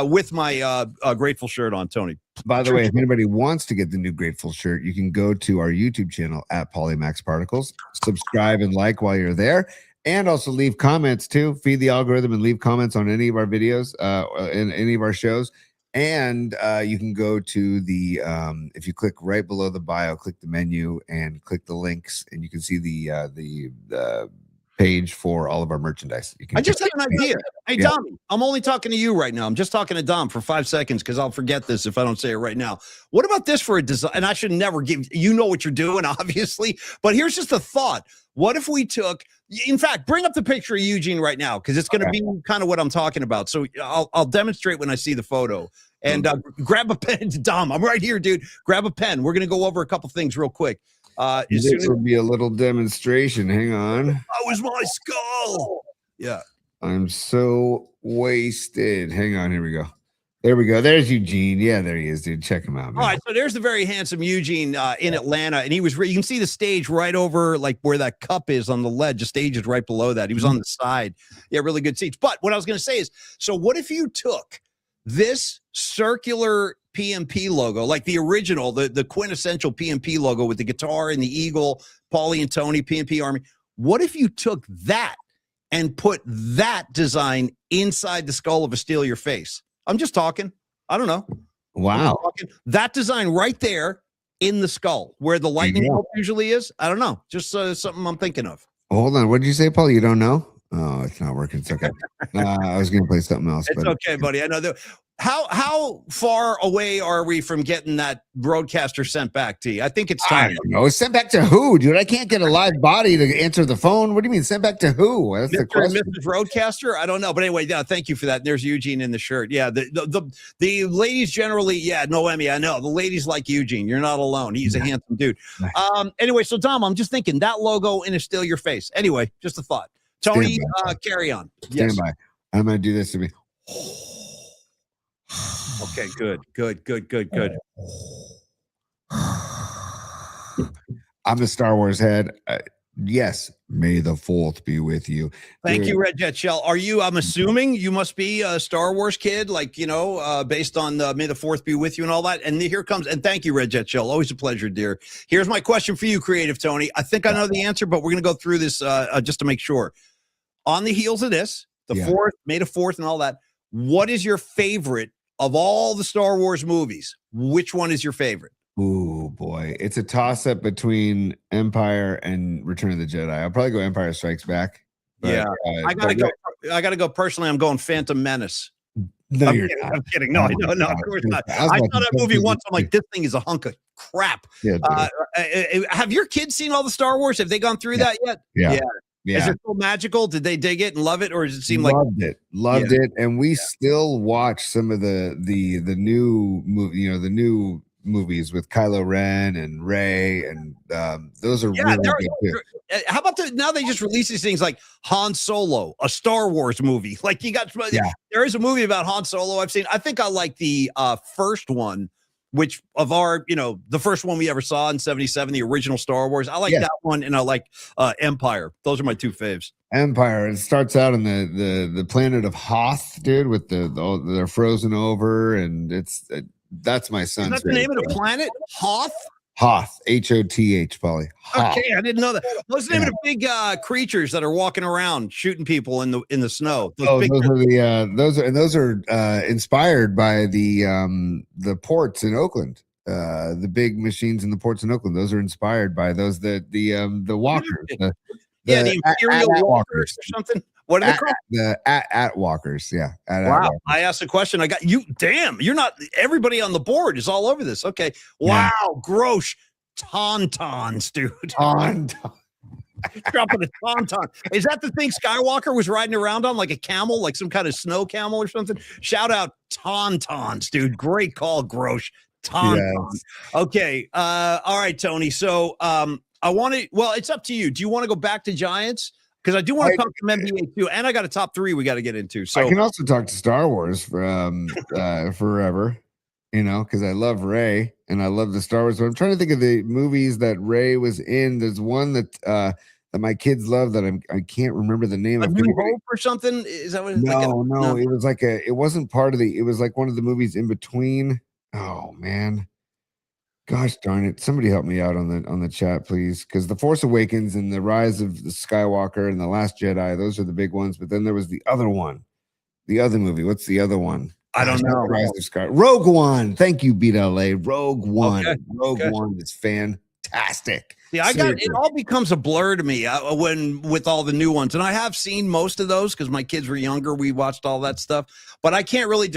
with my Grateful shirt on, Tony. By the way, if anybody wants to get the new Grateful shirt, you can go to our YouTube channel at Polymax Particles. Subscribe and like while you're there. And also leave comments too. Feed the algorithm and leave comments on any of our videos, in any of our shows. And you can go to the if you click right below the bio, click the menu and click the links, and you can see the page for all of our merchandise. You can I just had an idea. Hey, Dom, I'm only talking to you right now. I'm just talking to Dom for 5 seconds because I'll forget this if I don't say it right now. What about this for a design? And I should never give you know what you're doing, obviously. But here's just a thought. What if we took, in fact, bring up the picture of Eugene right now, because it's going to be kind of what I'm talking about. So I'll demonstrate when I see the photo. And grab a pen, Dom. I'm right here, dude. Grab a pen. We're going to go over a couple things real quick. This will be a little demonstration. Hang on. That was my skull. Yeah. I'm so wasted. Hang on. Here we go. There we go. There's Eugene. Yeah, there he is, dude. Check him out, man. All right, so there's the very handsome Eugene in Atlanta, and he was. You can see the stage right over like where that cup is on the ledge. The stage is right below that. He was on the side. Yeah, really good seats. But what I was going to say is, so what if you took this circular PMP logo, like the original, the quintessential PMP logo with the guitar and the eagle, Paulie and Tony, PMP Army? What if you took that and put that design inside the skull of a Steal Your Face? I'm just talking. I don't know. Wow. That design right there in the skull where the lightning bolt usually is. I don't know. Just something I'm thinking of. Hold on. What did you say, Paul? You don't know? Oh, it's not working. It's okay. I was going to play something else. It's okay, buddy. I know that. How far away are we from getting that broadcaster sent back to you? I think it's time. I don't know. Sent back to who, dude? I can't get a live body to answer the phone. What do you mean sent back to who? That's the question. Mrs. Roadcaster? I don't know. But anyway, thank you for that. There's Eugene in the shirt. Yeah, the ladies generally, Noemi, I know. The ladies like Eugene. You're not alone. He's a handsome dude. Anyway, so Dom, I'm just thinking that logo in a Steal Your Face. Anyway, just a thought. Tony, carry on. Stand by. I'm going to do this to me. Okay, good. I'm a Star Wars head. Yes, may the 4th be with you. Thank you, Red Jet Shell. I'm assuming you must be a Star Wars kid, like, based on may the 4th be with you and all that. And here comes, and thank you, Red Jet Shell. Always a pleasure, dear. Here's my question for you, Creative Tony. I think I know the answer, but we're going to go through this just to make sure. On the heels of this, the 4th, May the 4th and all that, what is your favorite of all the Star Wars movies? Which one is your favorite? Ooh, boy. It's a toss-up between Empire and Return of the Jedi. I'll probably go Empire Strikes Back. But, I gotta go personally. I'm going Phantom Menace. No, you're not. I'm kidding. No, of course not. I saw that movie once. I'm like, this thing is a hunk of crap. Yeah, have your kids seen all the Star Wars? Have they gone through that yet? Yeah. Is it so magical? Did they dig it and love it, or does it seem loved it, and we still watch some of the new movie, the new movies with Kylo Ren and Rey, and those are really good too. How about now they just release these things like Han Solo, a Star Wars movie. Like you got, there is a movie about Han Solo I've seen. I think I like the first one, which of our, the first one we ever saw in 77, the original Star Wars. I like that one, and I like Empire. Those are my two faves. Empire. It starts out on the planet of Hoth, dude, with they're frozen over, and that's my son's. Is that the name of the planet? Hoth? Hoth, Hoth, Paulie. Okay, I didn't know that. What's the name of the big creatures that are walking around shooting people in the snow? Those are inspired by the ports in Oakland. The big machines in the ports in Oakland. Those are inspired by those the walkers. The Imperial walkers or something. What are they called? The at walkers. Yeah. Wow. I asked a question. I got you. Damn, you're not. Everybody on the board is all over this. Okay. Wow. Yeah. Gross. Tauntauns, dude. Dropping a tauntaun. Is that the thing Skywalker was riding around on, like a camel, like some kind of snow camel or something? Shout out tauntauns, dude. Great call, Grosh. Tauntaun. Yes. Okay. All right, Tony. So I want to. Well, it's up to you. Do you want to go back to Giants? Because I do want to talk to NBA too, and I got a top 3 we got to get into. So I can also talk to Star Wars forever, because I love Rey and I love the Star Wars. But I'm trying to think of the movies that Rey was in. There's one that my kids love that I can't remember the name of. New Hope or something? Is that what? No. It was like it wasn't part of the. It was like one of the movies in between. Oh man. Gosh darn it. Somebody help me out on the chat, please. Because The Force Awakens and The Rise of the Skywalker and The Last Jedi, those are the big ones. But then there was the other one. The other movie. What's the other one? I don't know. Rise of Skywalker. Rogue One. Thank you, Beat LA. Rogue One. Okay. Rogue One is fantastic. Yeah, it all becomes a blur to me with all the new ones. And I have seen most of those because my kids were younger. We watched all that stuff. But I can't really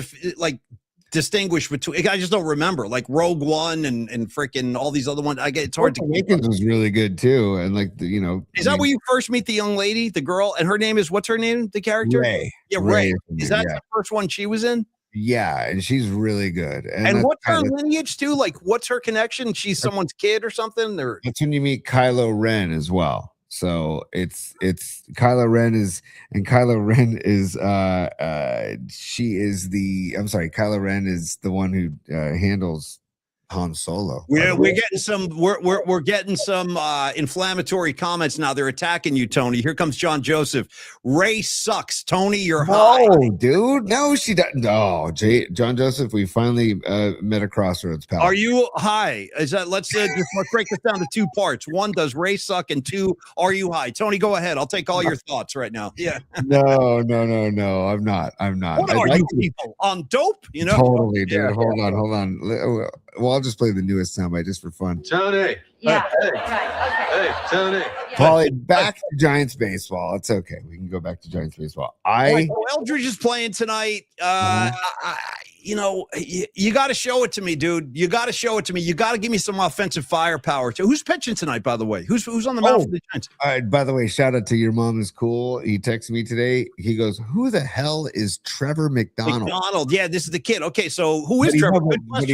distinguish between. I just don't remember, like Rogue One and freaking all these other ones. It's hard to. Awakens was really good too, and is that where you first meet the young lady, the girl, and her name is what's her name? The character, Rey. Yeah, Rey. Is that the first one she was in? Yeah, and she's really good. And what's her lineage too? Like, what's her connection? She's someone's kid or something? Or that's when you meet Kylo Ren as well. So it's Kylo Ren is Kylo Ren is the one who handles Han Solo. We're getting some we're getting some inflammatory comments now. They're attacking you, Tony. Here comes John Joseph. Ray sucks. Tony, you're high. No, dude. No, she doesn't. No, John Joseph, we finally met a crossroads, pal. Are you high? Is that let's break this down to two parts. One, does Ray suck? And two, are you high? Tony, go ahead. I'll take all your thoughts right now. Yeah. No. I'm not. What are you people on dope? You know, totally, dude. Yeah. Hold on. Well, I'll just play the newest soundbite just for fun. Tony. Yeah. Hey. Right. Hey, Tony. Paulie, back to Giants baseball. It's okay. We can go back to Giants baseball. Eldridge is playing tonight. You got to show it to me, dude. You got to show it to me. You got to give me some offensive firepower. Who's pitching tonight, by the way? Who's on the mound for the Giants? By the way, shout out to your mom is cool. He texted me today. He goes, "Who the hell is Trevor McDonald?" McDonald. Yeah, this is the kid. Okay, so who is Trevor? But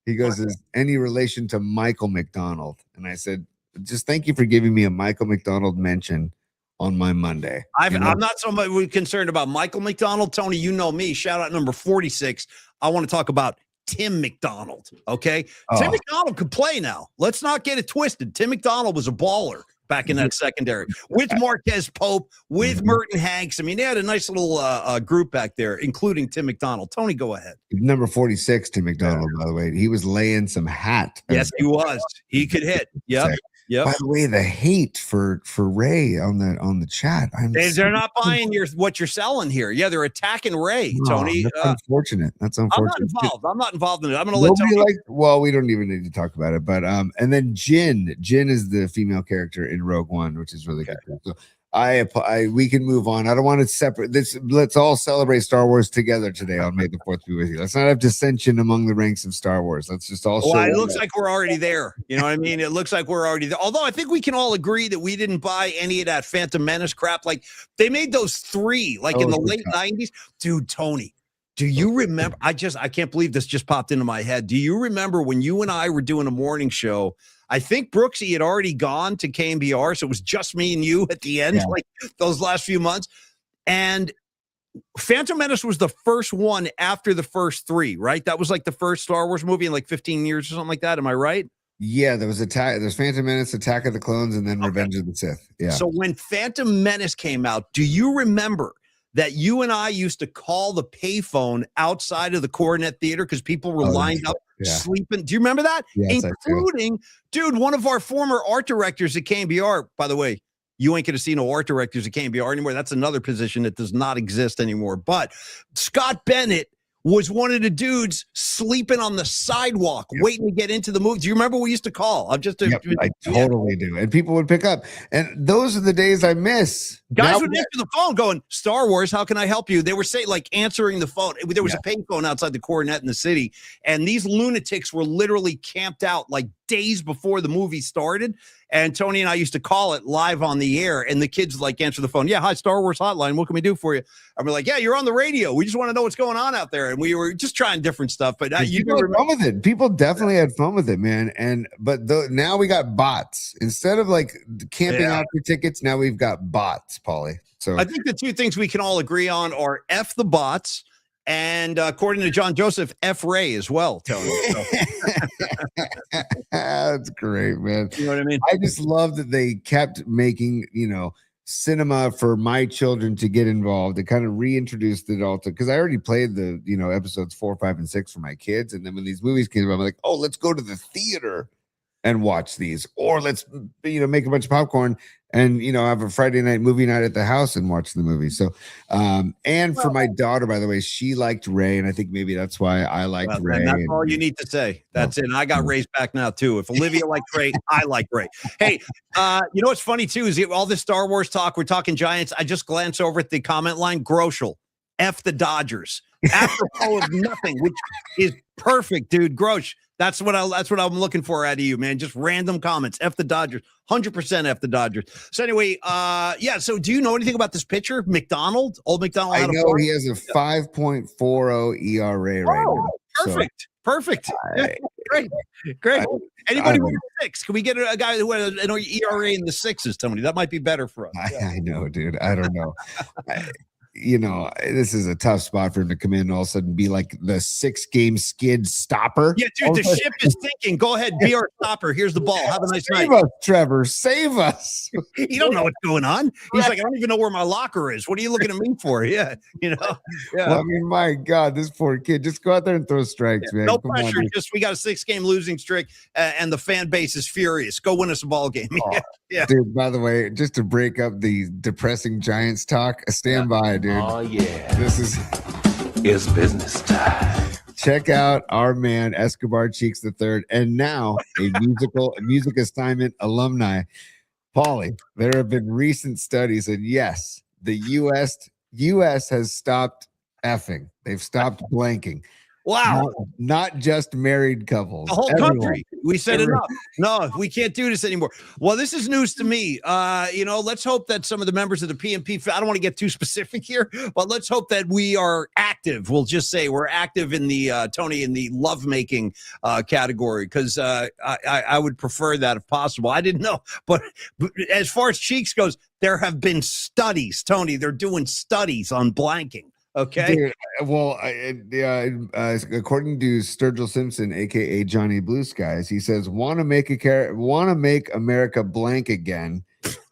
he goes, is any relation to Michael McDonald? And I said, just thank you for giving me a Michael McDonald mention on my Monday. I'm not so much concerned about Michael McDonald. Tony, you know me. Shout out number 46. I want to talk about Tim McDonald. Okay. Tim McDonald could play now. Let's not get it twisted. Tim McDonald was a baller back in that secondary with Marquez Pope, with Merton Hanks. I mean, they had a nice little group back there, including Tim McDonald. Tony, go ahead. Number 46, Tim McDonald, by the way. He was laying some hat. Yes, he was. He could hit. Yep. Yep. By the way, the hate for Ray on the chat. They're not buying what you're selling here. Yeah, they're attacking Ray, Tony. That's unfortunate. That's unfortunate. I'm not involved in it. I'm going to let Tony. We don't even need to talk about it. But and then Jin is the female character in Rogue One, which is really good. So we can move on. I don't want to separate this. Let's all celebrate Star Wars together today on May the 4th be with you. Let's not have dissension among the ranks of Star Wars. Let's just all show it looks like we're already there. You know what I mean? It looks like we're already there. Although I think we can all agree that we didn't buy any of that Phantom Menace crap. Like they made those 3 in the late 90s. Dude, Tony, do you remember? I can't believe this just popped into my head. Do you remember when you and I were doing a morning show? I think Brooksy had already gone to KMBR, so it was just me and you at the end, like those last few months. And Phantom Menace was the first one after the first 3, right? That was like the first Star Wars movie in like 15 years or something like that. Am I right? Yeah, there's Phantom Menace, Attack of the Clones, and then Revenge of the Sith. Yeah. So when Phantom Menace came out, do you remember that you and I used to call the payphone outside of the Coronet Theater because people were lined up sleeping? Do you remember that? Yes, including, dude, one of our former art directors at KMBR. By the way, you ain't going to see no art directors at KMBR anymore. That's another position that does not exist anymore. But Scott Bennett was one of the dudes sleeping on the sidewalk, waiting to get into the movie. Do you remember what we used to call? I totally do. And people would pick up. And those are the days I miss. Guys would answer the phone going, Star Wars, how can I help you? They were saying, like, answering the phone. There was a payphone outside the Coronet in the city. And these lunatics were literally camped out like days before the movie started. And Tony and I used to call it live on the air. And the kids like answer the phone. Yeah, hi, Star Wars Hotline. What can we do for you? And we're like, yeah, you're on the radio. We just want to know what's going on out there. And we were just trying different stuff. But people had fun with it. People definitely had fun with it, man. Now we got bots. Instead of like camping out for tickets, now we've got bots, Paulie. So I think the two things we can all agree on are F the bots. And according to John Joseph, F Ray as well, Tony. So. That's great, man. You know what I mean? I just love that they kept making, cinema for my children to get involved. It kind of reintroduced it all because I already played the, episodes 4, 5, and 6 for my kids. And then when these movies came out, I'm like, oh, let's go to the theater and watch these, or let's, make a bunch of popcorn and, have a Friday night movie night at the house and watch the movie. So, for my daughter, by the way, she liked Ray. And I think maybe that's why I liked Ray. And that's all you need to say. That's it. And I got Ray's back now too. If Olivia liked Ray, I like Ray. Hey, what's funny too, is all this Star Wars talk, we're talking Giants. I just glance over at the comment line, Groschel, F the Dodgers, apropos of nothing, which is perfect, dude. Grosch. That's what I'm looking for out of you, man. Just random comments. F the Dodgers. 100% F the Dodgers. So anyway, so do you know anything about this pitcher, McDonald? Old McDonald? I know he has a 5.40 ERA right now. Perfect. Perfect. Great. Anybody with a 6? Can we get a guy who has an ERA in the 6s, Tony? That might be better for us. I know, dude. I don't know. This is a tough spot for him to come in and all of a sudden be like the 6-game skid stopper. Yeah, dude, the ship is sinking. Go ahead, be our stopper. Here's the ball. Have a nice night. Save us, Trevor. Save us. You don't know what's going on. He's like, I don't even know where my locker is. What are you looking at me for? Yeah, Yeah. Well, I mean, my God, this poor kid. Just go out there and throw strikes, man. No Come pressure. on, Just we got a 6-game losing streak, and the fan base is furious. Go win us a ball game. Yeah. Dude, by the way, just to break up the depressing Giants talk, stand by, dude. Oh, yeah. This is It's business time. check out our man Escobar Cheeks III, and now a music assignment alumni, Paulie. There have been recent studies, and yes, the U.S. has stopped effing. They've stopped blanking. Wow. Not just married couples. The whole Everyone. country. We said enough. No, we can't do this anymore. Well, this is news to me. Let's hope that some of the members of the PMP, I don't want to get too specific here, but let's hope that we are active. We'll just say we're active in the, Tony, in the lovemaking category, because I would prefer that if possible. I didn't know. But as far as Cheeks goes, there have been studies, Tony. They're doing studies on blanking. Okay. Dude, well, according to Sturgill Simpson, aka Johnny Blue Skies, he says, "Want to make America blank again,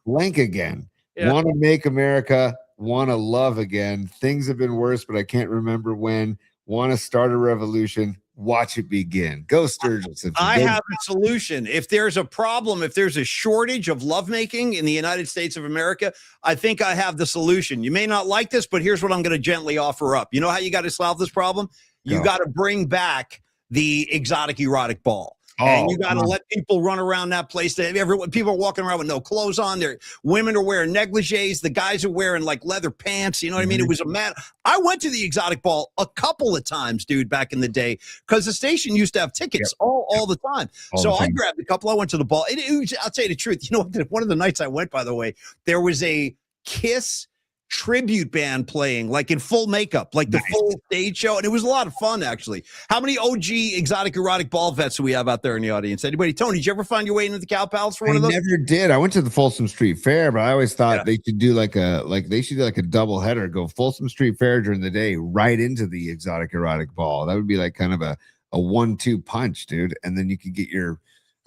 blank again. Yeah. Want to make America want to love again. Things have been worse, but I can't remember when. Want to start a revolution. Watch it begin." Go Sturgill Simpson. I have a solution. If there's a problem, if there's a shortage of lovemaking in the United States of America, I think I have the solution. You may not like this, but here's what I'm going to gently offer up. You know how you got to solve this problem? You got to bring back the exotic erotic ball. And you got to let people run around that place. People are walking around with no clothes on. Women are wearing negligees. The guys are wearing like leather pants. You know what I mean? It was a man. I went to the exotic ball a couple of times, dude, back in the day, because the station used to have tickets all the time. I grabbed a couple. I went to the ball. I'll tell you the truth. You know, one of the nights I went, by the way, there was a Kiss tribute band playing, like in full makeup, like the full stage show, and it was a lot of fun, actually. How many OG exotic erotic ball vets do we have out there in the audience? Anybody? Tony, did you ever find your way into the Cow Palace for one of those? I never did. I went to the Folsom Street Fair, but I always thought they should do like a double header, go Folsom Street Fair during the day, right into the exotic erotic ball. That would be like kind of a 1-2 punch, dude. And then you could get your,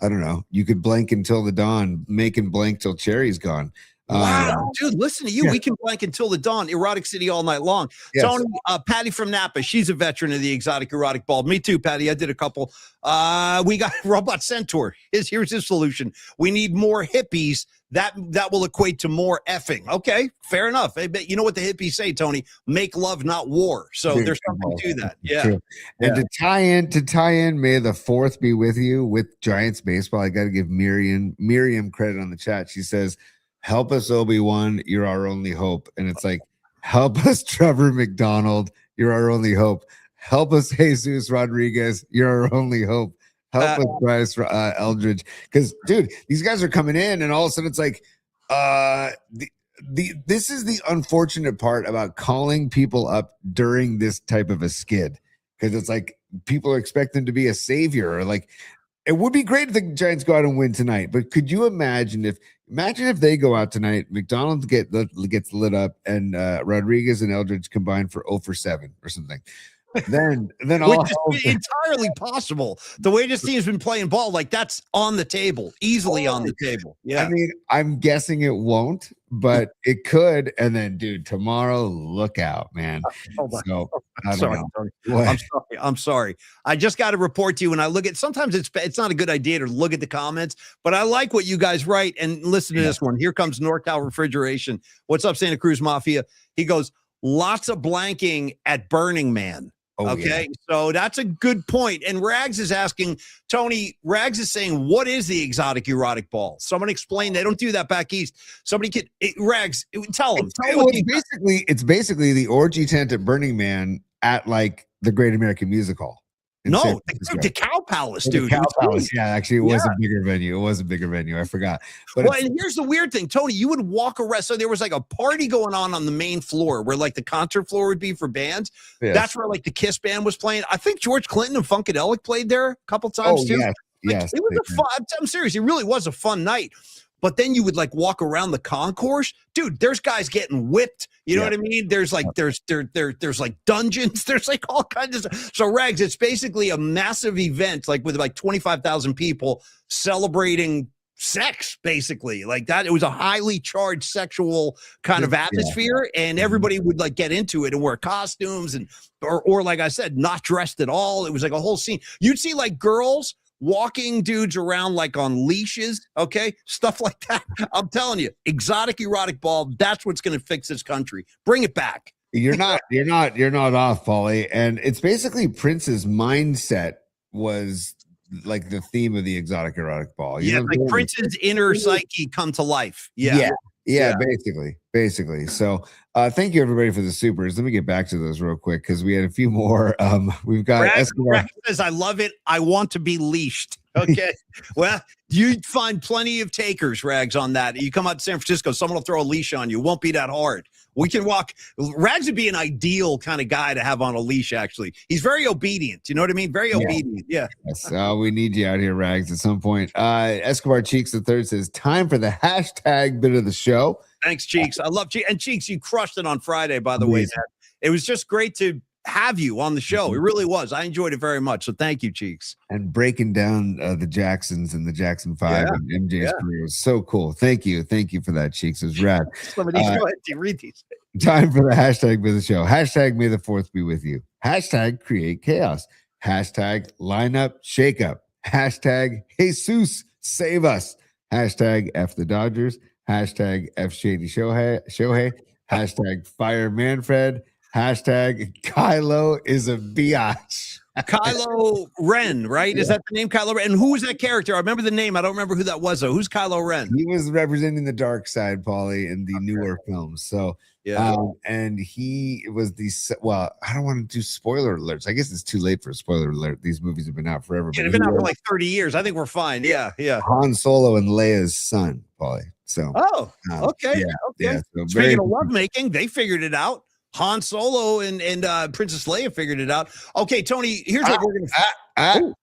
I don't know, you could blank until the dawn, making blank till cherry's gone. Wow, dude, listen to you. We can blank until the dawn. Erotic City all night long. Yes. Tony, Patty from Napa, she's a veteran of the exotic erotic ball. Me too, Patty. I did a couple. We got Robot Centaur. Here's his solution. We need more hippies. That will equate to more effing. Okay, fair enough. But you know what the hippies say, Tony? Make love, not war. So there's something to that. Yeah. True. And to tie in, may the 4th be with you with Giants baseball. I got to give Miriam credit on the chat. She says, "Help us, Obi-Wan, you're our only hope." And it's like, help us, Trevor McDonald, you're our only hope. Help us, Jesus Rodríguez, you're our only hope. Help us, Bryce Eldridge. Because, dude, these guys are coming in, and all of a sudden it's like, this is the unfortunate part about calling people up during this type of a skid. Because it's like people are expecting to be a savior, or like, it would be great if the Giants go out and win tonight, but could you imagine if they go out tonight, McDonald gets lit up, and Rodriguez and Eldridge combine for 0 for 7 or something? Then which is entirely possible. The way this team's been playing ball, like that's on the table, easily on the table. Yeah, I mean, I'm guessing it won't, but it could. And then, dude, tomorrow, look out, man. So, I'm sorry. I just got to report to you when I look at. Sometimes it's not a good idea to look at the comments, but I like what you guys write. And listen to this one. Here comes NorCal Refrigeration. What's up, Santa Cruz Mafia? He goes, lots of blanking at Burning Man. Okay, so that's a good point. And Rags is asking, Tony, Rags is saying, what is the exotic erotic ball? Someone explain. They don't do that back east. Somebody could, Rags, tell them. It's basically the orgy tent at Burning Man at like the Great American Music Hall. No, the Cow Palace, dude. The Cow Palace. Yeah, actually, it was a bigger venue. It was a bigger venue. I forgot. But and here's the weird thing, Tony. You would walk around. So there was like a party going on the main floor where like the concert floor would be for bands. Yes. That's where like the Kiss band was playing. I think George Clinton and Funkadelic played there a couple times too. Yeah. Like, Yes, it was they a can. fun. I'm serious. It really was a fun night. But then you would like walk around the concourse, dude. There's guys getting whipped. You know Yeah. what I mean? There's like there's like dungeons. There's like all kinds of stuff. So Rags, it's basically a massive event, like with like 25,000 people celebrating sex, basically like that. It was a highly charged sexual kind of atmosphere, and everybody would like get into it and wear costumes and or like I said, not dressed at all. It was like a whole scene. You'd see like girls walking dudes around like on leashes, okay, stuff like that. I'm telling you, exotic erotic ball. That's what's going to fix this country. Bring it back. You're not off, Paulie. And it's basically Prince's mindset was like the theme of the exotic erotic ball. You Yeah, know what I'm like saying? Prince's inner psyche come to life. Yeah. Yeah, basically. So thank you everybody for the supers. Let me get back to those real quick because we had a few more. We've got Rack says, I love it. I want to be leashed. Okay. Well, you'd find plenty of takers, Rags, on that. You come out to San Francisco, someone will throw a leash on you. It won't be that hard. We can walk. Rags would be an ideal kind of guy to have on a leash, actually. He's very obedient. You know what I mean? Very obedient. Yeah. Yes, we need you out here, Rags, at some point. Escobar Cheeks the third says, time for the hashtag bit of the show. Thanks, Cheeks. I love Cheeks. And Cheeks, you crushed it on Friday, by the way, man. It was just great to have you on the show. It really was. I enjoyed it very much. So thank you, Cheeks. And breaking down the Jacksons and the Jackson 5 and MJ's career was so cool. Thank you for that, Cheeks. It was rad. Some of these, go ahead, read these. Time for the hashtag bit of the show. Hashtag may the fourth be with you. Hashtag create chaos. Hashtag lineup shakeup. Hashtag Jesus save us. Hashtag F the Dodgers. Hashtag F Shady Shohei. Hashtag fire Manfred. Hashtag Kylo is a biatch. Kylo Ren, right? Is that the name, Kylo Ren? And who was that character? I remember the name. I don't remember who that was, though. Who's Kylo Ren? He was representing the dark side, Paulie, in the newer films. So, and he was well, I don't want to do spoiler alerts. I guess it's too late for a spoiler alert. These movies have been out forever. They've been out for like 30 years. I think we're fine. Yeah. Han Solo and Leia's son, Paulie. So, okay. Yeah, so speaking of lovemaking, they figured it out. Han Solo and Princess Leia figured it out. Okay, Tony, here's what we're going to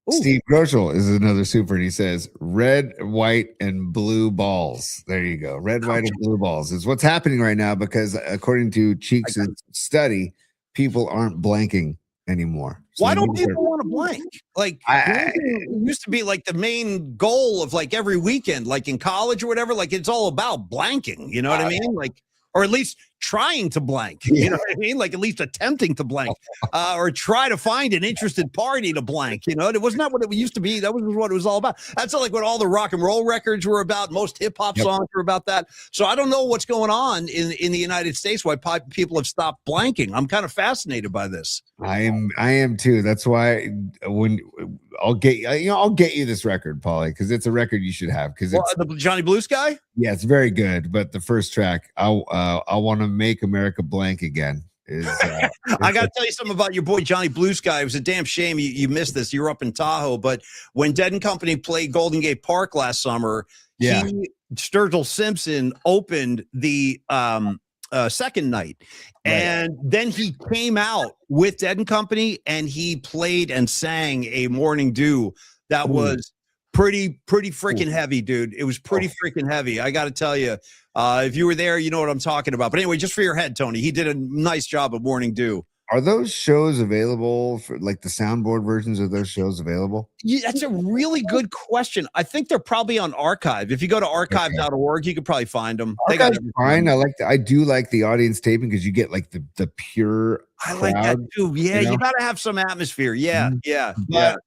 Steve Groschel is another super, and he says red, white, and blue balls. There you go. Red, white, and blue balls is what's happening right now because according to Cheeks' study, people aren't blanking anymore. So why don't people want to blank? Like it used to be like the main goal of like every weekend, like in college or whatever, like it's all about blanking. You know what I mean? Like, or at least trying to blank, you know what I mean? Like at least attempting to blank, or try to find an interested party to blank, you know, it wasn't that what it used to be. That was what it was all about. That's like what all the rock and roll records were about. Most hip hop songs were about that. So I don't know what's going on in the United States, why people have stopped blanking. I'm kind of fascinated by this. I am too. That's why when I'll get you this record, Paulie, because it's a record you should have. Because it's the Johnny Blue Sky. Yeah, it's very good. But the first track, I want to make America blank again. Is I got to tell you something about your boy Johnny Blue Sky. It was a damn shame you missed this. You were up in Tahoe, but when Dead and Company played Golden Gate Park last summer, Sturgill Simpson opened the second night, and then he came out with Dead and Company, and he played and sang a Morning Dew that was pretty freaking heavy, dude. It was pretty freaking heavy. I got to tell you, if you were there, you know what I'm talking about. But anyway, just for your head, Tony, he did a nice job of Morning Dew. Are those shows available for like the soundboard versions of those shows available? Yeah, that's a really good question. I think they're probably on Archive. If you go to archive.org, you could probably find them. Archive's fine. I do like the audience taping because you get like the pure I like that too. Yeah, you got to have some atmosphere. Yeah, But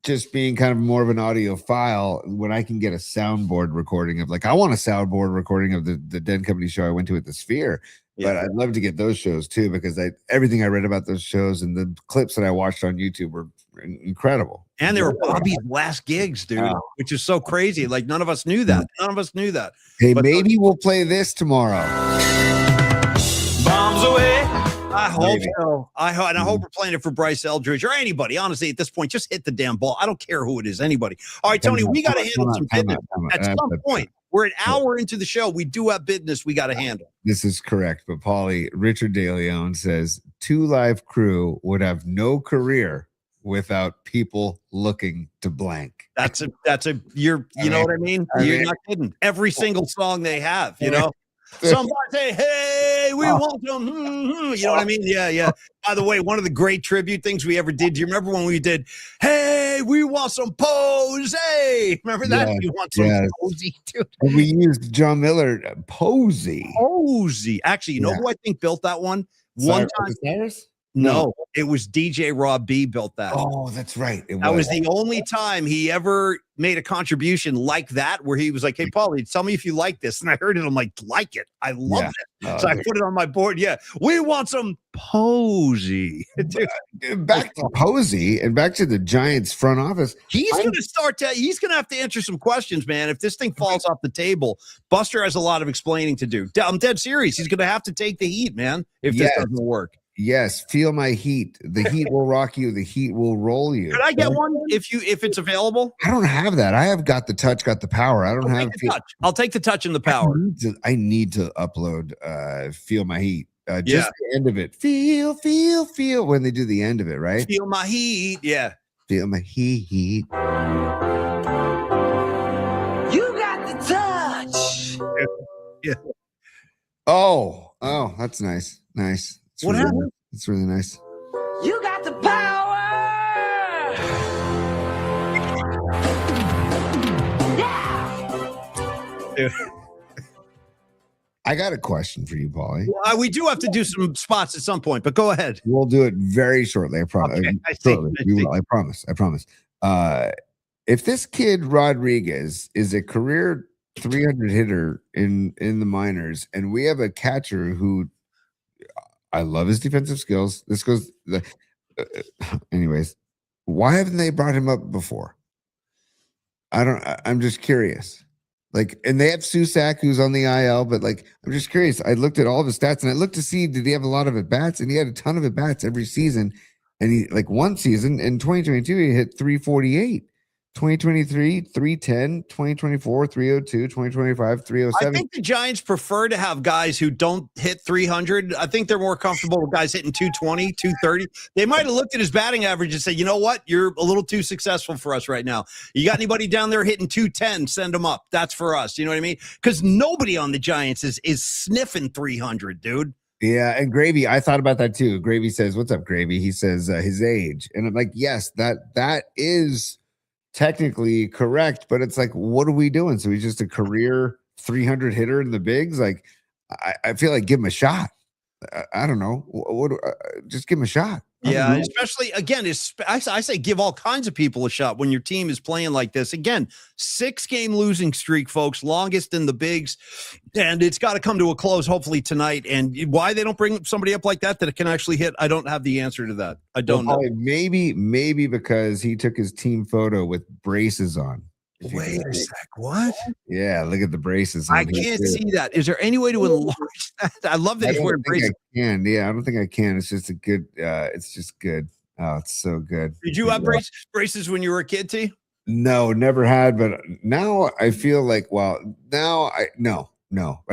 just being kind of more of an audio file, when I can get a soundboard recording of I want a soundboard recording of the Dead Company show I went to at the Sphere. But I'd love to get those shows too, because everything I read about those shows and the clips that I watched on YouTube were incredible. And they were Bobby's last gigs, dude, which is so crazy. Like none of us knew that. Hey, but maybe we'll play this tomorrow. Bombs away. I hope so. I hope we're playing it for Bryce Eldridge or anybody. Honestly, at this point, just hit the damn ball. I don't care who it is. Anybody. All right, Tony, we got to handle some business at some point. We're an hour into the show. We do have business we got to handle. This is correct. But Paulie, Richard De Leon says 2 Live Crew would have no career without people looking to blank. You know what I mean? You're not kidding. Every single song they have, you know. Somebody say, "Hey, we want some." You know what I mean? Yeah. By the way, one of the great tribute things we ever did. Do you remember when we did, "Hey, we want some Posey"? Remember that? Yes, We want some Posey, dude. And we used John Miller Posey. Actually, you know who I think built that one? One time. Cyrus? No, it was DJ Rob B built that. Oh, that's right. That was the only time he ever made a contribution like that, where he was like, "Hey, Paulie, tell me if you like this." And I heard it. I'm like it. I love it. So I put it on my board. Yeah, we want some Posey. Back to Posey and back to the Giants front office. He's going to start. He's going to have to answer some questions, man. If this thing falls off the table, Buster has a lot of explaining to do. I'm dead serious. He's going to have to take the heat, man. If this doesn't work. Yes, feel my heat. The heat will rock you. The heat will roll you. Could I get one if it's available? I don't have that. I have got the touch, got the power. I don't have the touch. I'll take the touch and the power. I need to upload Feel My Heat. Just the end of it. Feel when they do the end of it, right? Feel my heat. Yeah. Feel my heat. You got the touch. Yeah. Oh, that's nice. Nice. What happened? It's really nice. You got the power. Dude. I got a question for you, Paulie. We do have to do some spots at some point, but go ahead. We'll do it very shortly. I promise. Okay, I see. We will. I promise. If this kid Rodríguez is a career 300 hitter in the minors, and we have a catcher who I love his defensive skills. This goes. Anyways, why haven't they brought him up before? I'm just curious. Like, and they have Susak who's on the IL, but like, I'm just curious. I looked at all of his stats and I looked to see, did he have a lot of at bats? And he had a ton of at bats every season. And he, like, one season in 2022, he hit 348. 2023, 310, 2024, 302, 2025, 307. I think the Giants prefer to have guys who don't hit 300. I think they're more comfortable with guys hitting 220, 230. They might have looked at his batting average and said, you know what? You're a little too successful for us right now. You got anybody down there hitting 210, send them up. That's for us. You know what I mean? Because nobody on the Giants is sniffing 300, dude. Yeah, and Gravy, I thought about that too. Gravy says, what's up, Gravy? He says his age. And I'm like, yes, that is technically correct, but it's like, what are we doing? So he's just a career 300 hitter in the bigs. Like, I feel like give him a shot. I don't know. Just give him a shot. Yeah, especially again, I say give all kinds of people a shot when your team is playing like this. Again, 6-game losing streak, folks, longest in the bigs, and it's got to come to a close hopefully tonight. And why they don't bring somebody up like that can actually hit, I don't have the answer to that. I don't know. Maybe because he took his team photo with braces on. Wait a sec. What? Yeah, look at the braces. I can't see that. Is there any way to enlarge that? I love that he's wearing braces. I don't think I can. It's just a good. It's just good. Oh, it's so good. Did you have braces when you were a kid, T? No, never had. But now I feel like, no. I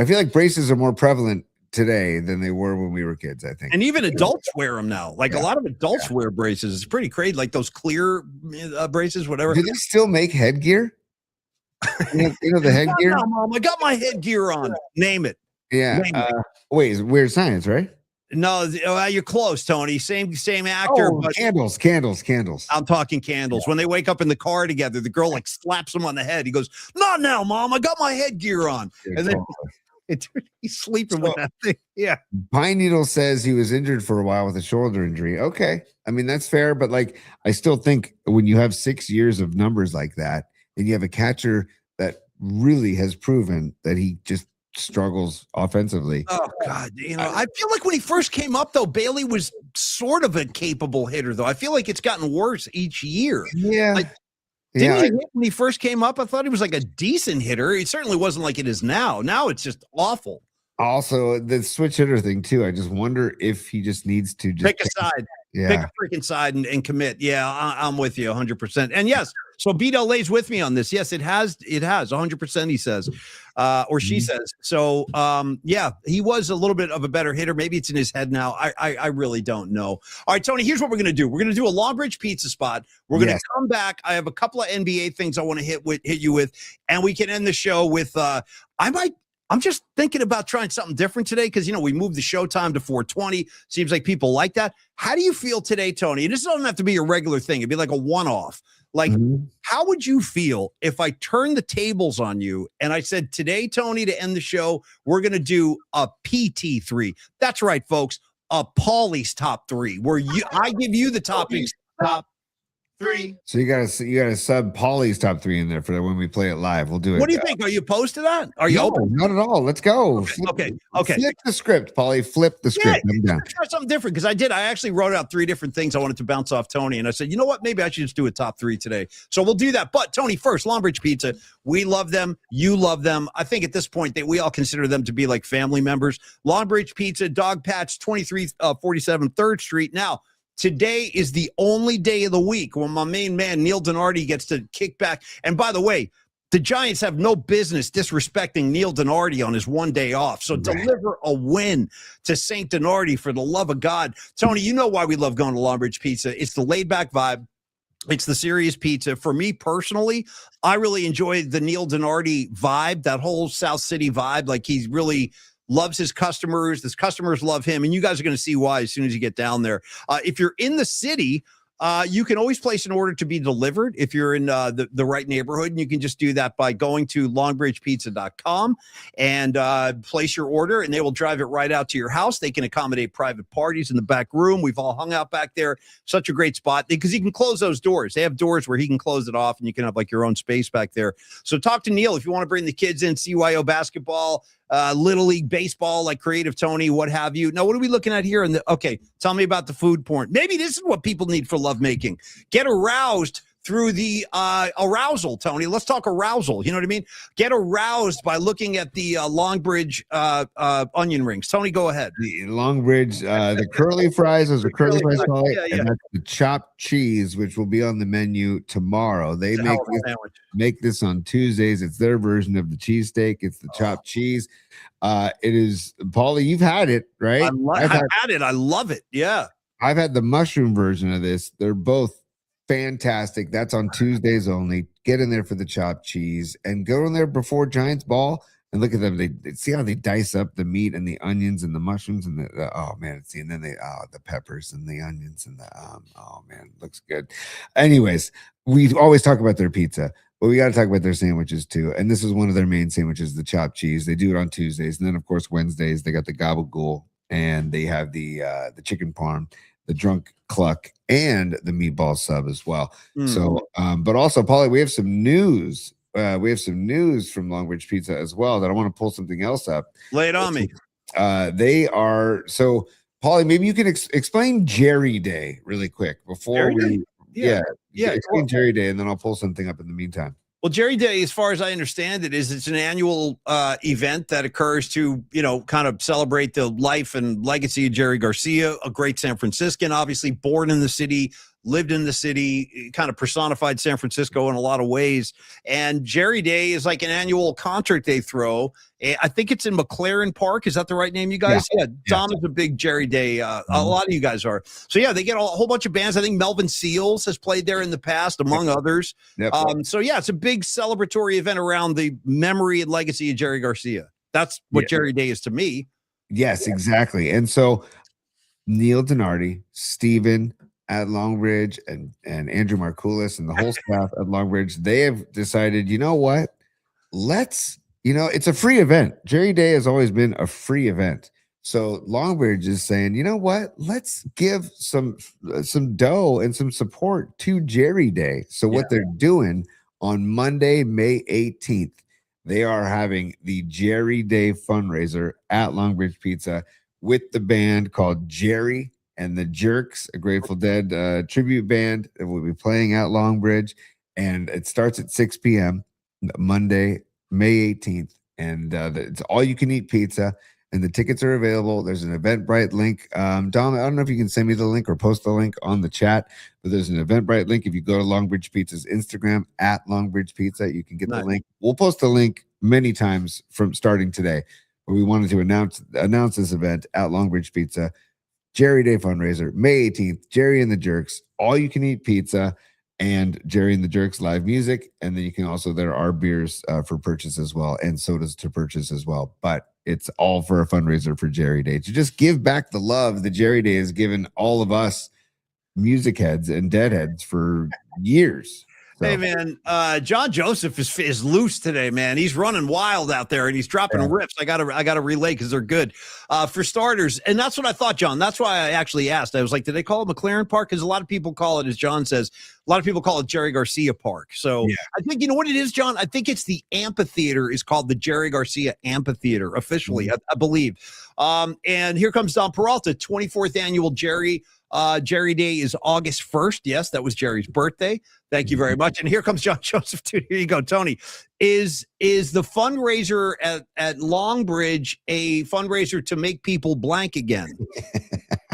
feel like braces are more prevalent today than they were when we were kids, I think. And even adults wear them now. Like a lot of adults wear braces. It's pretty crazy. Like those clear braces, whatever. Do they still make headgear? You know the headgear? No, Mom, I got my headgear on. Name it. Yeah. Wait, it's Weird Science, right? No, you're close, Tony. Same actor. Oh, but candles. I'm talking candles. When they wake up in the car together, the girl like slaps him on the head. He goes, "Not now, Mom. I got my headgear on." And then he's sleeping with that thing. Yeah. Pine Needle says he was injured for a while with a shoulder injury. Okay. I mean, that's fair, but like, I still think when you have 6 years of numbers like that, and you have a catcher that really has proven that he just struggles offensively. Oh God, I feel like when he first came up, though, Bailey was sort of a capable hitter. Though I feel like it's gotten worse each year. Yeah. Didn't he hit when he first came up? I thought he was like a decent hitter. It certainly wasn't like it is now. Now it's just awful. Also, the switch hitter thing too. I just wonder if he just needs to pick a side. Yeah. Pick a freaking side and commit. Yeah, I'm with you 100%. And yes, So Beto lays with me on this. Yes, it has 100%, he says, or she says. So yeah, he was a little bit of a better hitter. Maybe it's in his head now. I really don't know. All right, Tony, here's what we're gonna do. We're gonna do a Longbridge pizza spot. We're gonna come back. I have a couple of NBA things I want to hit you with, and we can end the show with I'm just thinking about trying something different today because, we moved the show time to 4:20. Seems like people like that. How do you feel today, Tony? And this doesn't have to be a regular thing. It'd be like a one-off. Like, how would you feel if I turned the tables on you and I said, today, Tony, to end the show, we're going to do a PT3. That's right, folks. A Paulie's top 3, where I give you the topics, top 3. So you gotta sub Paulie's top 3 in there for when we play it live. We'll do it. What do you think? Are you opposed to that? Are you open? Not at all. Let's go. Okay. Flip the script, Paulie. Flip the script. I'm down. Try something different because I actually wrote out 3 different things I wanted to bounce off Tony, and I said, you know what? Maybe I should just do a top 3 today. So we'll do that. But Tony, first, Longbridge Pizza. We love them. You love them. I think at this point that we all consider them to be like family members. Longbridge Pizza, Dog Patch, 2347 3rd Street. Now, today is the only day of the week when my main man, Neil Donardi, gets to kick back. And by the way, the Giants have no business disrespecting Neil Donardi on his one day off. So deliver a win to St. Donardi, for the love of God. Tony, you know why we love going to Longbridge Pizza. It's the laid-back vibe. It's the serious pizza. For me personally, I really enjoy the Neil Donardi vibe, that whole South City vibe. Like, he's really loves his customers. His customers love him. And you guys are going to see why as soon as you get down there. If you're in the city, you can always place an order to be delivered if you're in the right neighborhood. And you can just do that by going to longbridgepizza.com and place your order, and they will drive it right out to your house. They can accommodate private parties in the back room. We've all hung out back there. Such a great spot because you can close those doors. They have doors where he can close it off, and you can have like your own space back there. So talk to Neil if you want to bring the kids in, CYO basketball, Little League baseball, like Creative Tony, what have you. Now, what are we looking at here? Okay, tell me about the food porn. Maybe this is what people need for lovemaking. Get aroused through the arousal, Tony. Let's talk arousal. You know what I mean? Get aroused by looking at the Longbridge onion rings. Tony, go ahead. The Longbridge, the curly fries, those are curly fries, and that's the chopped cheese, which will be on the menu tomorrow. They make this on Tuesdays. It's their version of the cheesesteak. It's the chopped cheese. It is, Paulie, you've had it, right? I've had it. I love it. Yeah. I've had the mushroom version of this. They're both fantastic. That's on Tuesdays only. Get in there for the chopped cheese and go in there before Giants ball and look at them. They see how they dice up the meat and the onions and the mushrooms and the oh man, see, and then the peppers and the onions and the oh man, looks good. Anyways, we always talk about their pizza, but we got to talk about their sandwiches too. And this is one of their main sandwiches, the chopped cheese. They do it on Tuesdays, and then of course Wednesdays they got the gabagool, and they have the chicken parm, the drunk cluck, and the meatball sub as well. So, but also, Paulie, we have some news. We have some news from Longbridge Pizza as well that I want to pull something else up. Lay it on me. They are so, Paulie. Maybe you can explain Jerry Day really quick before explain Jerry Day, and then I'll pull something up in the meantime. Well, Jerry Day, as far as I understand it, it's an annual event that occurs to, kind of celebrate the life and legacy of Jerry Garcia, a great San Franciscan, obviously born in the city, lived in the city, kind of personified San Francisco in a lot of ways. And Jerry Day is like an annual concert they throw. I think it's in McLaren Park. Is that the right name, you guys? Yeah. Dom is a big Jerry Day. A lot of you guys are. So, yeah, they get a whole bunch of bands. I think Melvin Seals has played there in the past, among others. So, yeah, it's a big celebratory event around the memory and legacy of Jerry Garcia. That's what Jerry Day is to me. Yes, exactly. And so Neil Donardi, Steven at Longbridge, and Andrew Markoulis and the whole staff at Longbridge, they have decided, you know what? It's a free event. Jerry Day has always been a free event. So Longbridge is saying, you know what? Let's give some dough and some support to Jerry Day. So what they're doing on Monday, May 18th, they are having the Jerry Day fundraiser at Longbridge Pizza with the band called Jerry and the Jerks, a Grateful Dead tribute band that will be playing at Longbridge. And it starts at 6 p.m. Monday, May 18th. And it's all you can eat pizza. and the tickets are available. There's an Eventbrite link. Dom, I don't know if you can send me the link or post the link on the chat, but there's an Eventbrite link. If you go to Longbridge Pizza's Instagram at Longbridge Pizza, you can get the link. We'll post the link many times from starting today, but we wanted to announce this event at Longbridge Pizza. Jerry Day fundraiser, May 18th, Jerry and the Jerks, all you can eat pizza and Jerry and the Jerks live music. And then you can also, there are beers for purchase as well and sodas to purchase as well. But it's all for a fundraiser for Jerry Day to just give back the love that Jerry Day has given all of us music heads and deadheads for years. So. Hey man, John Joseph is loose today, man. He's running wild out there and he's dropping rips. I gotta relay because they're good. For starters, and that's what I thought, John. That's why I actually asked. I was like, did they call it McLaren Park? Because a lot of people call it, as John says, a lot of people call it Jerry Garcia Park. So I think you know what it is, John. I think it's the amphitheater is called the Jerry Garcia Amphitheater officially, I believe. And here comes Don Peralta, 24th annual Jerry Day is August 1st. Yes, that was Jerry's birthday. Thank you very much. And here comes John Joseph too. Here you go, Tony. Is the fundraiser at Longbridge a fundraiser to make people blank again?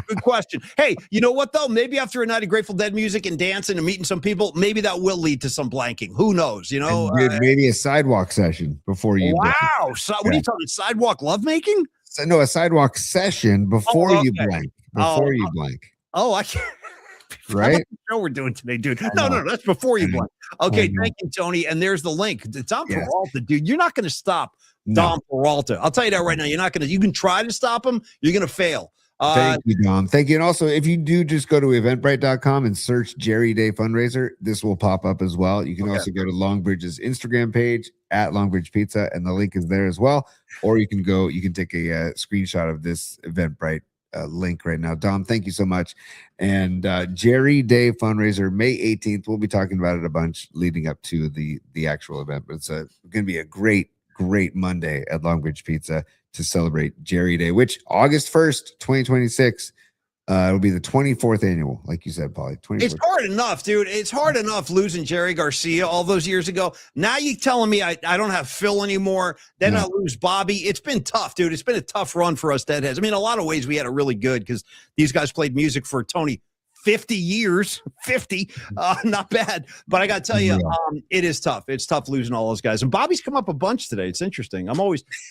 Good question. Hey, you know what though? Maybe after a night of Grateful Dead music and dancing and meeting some people, maybe that will lead to some blanking. Who knows? You know, maybe a sidewalk session before you. Wow. So, what are you talking? Sidewalk lovemaking? So, no, a sidewalk session before you blank. Before you blank. Oh, I can't. Right? What we're doing today, dude. No, that's before you blank. Okay, thank you, Tony. And there's the link. It's Don Peralta, dude. You're not going to stop Don Peralta. I'll tell you that right now. You're not going to. You can try to stop him. You're going to fail. Thank you, Dom. Thank you. And also, if you do just go to eventbrite.com and search Jerry Day Fundraiser, this will pop up as well. You can also go to Longbridge's Instagram page at Longbridge Pizza, and the link is there as well. Or you can take a screenshot of this Eventbrite link right now. Dom, thank you so much. And Jerry Day Fundraiser, May 18th. We'll be talking about it a bunch leading up to the actual event. But it's going to be a great Monday at Longbridge Pizza to celebrate Jerry Day, which August 1st, 2026, it'll be the 24th annual, like you said, Paulie. It's hard enough, dude. It's hard enough losing Jerry Garcia all those years ago. Now you telling me I don't have Phil anymore. Then I lose Bobby. It's been tough, dude. It's been a tough run for us deadheads. I mean, in a lot of ways we had it really good because these guys played music for Tony 50 years, 50, not bad. But I got to tell you, it is tough. It's tough losing all those guys. And Bobby's come up a bunch today. It's interesting.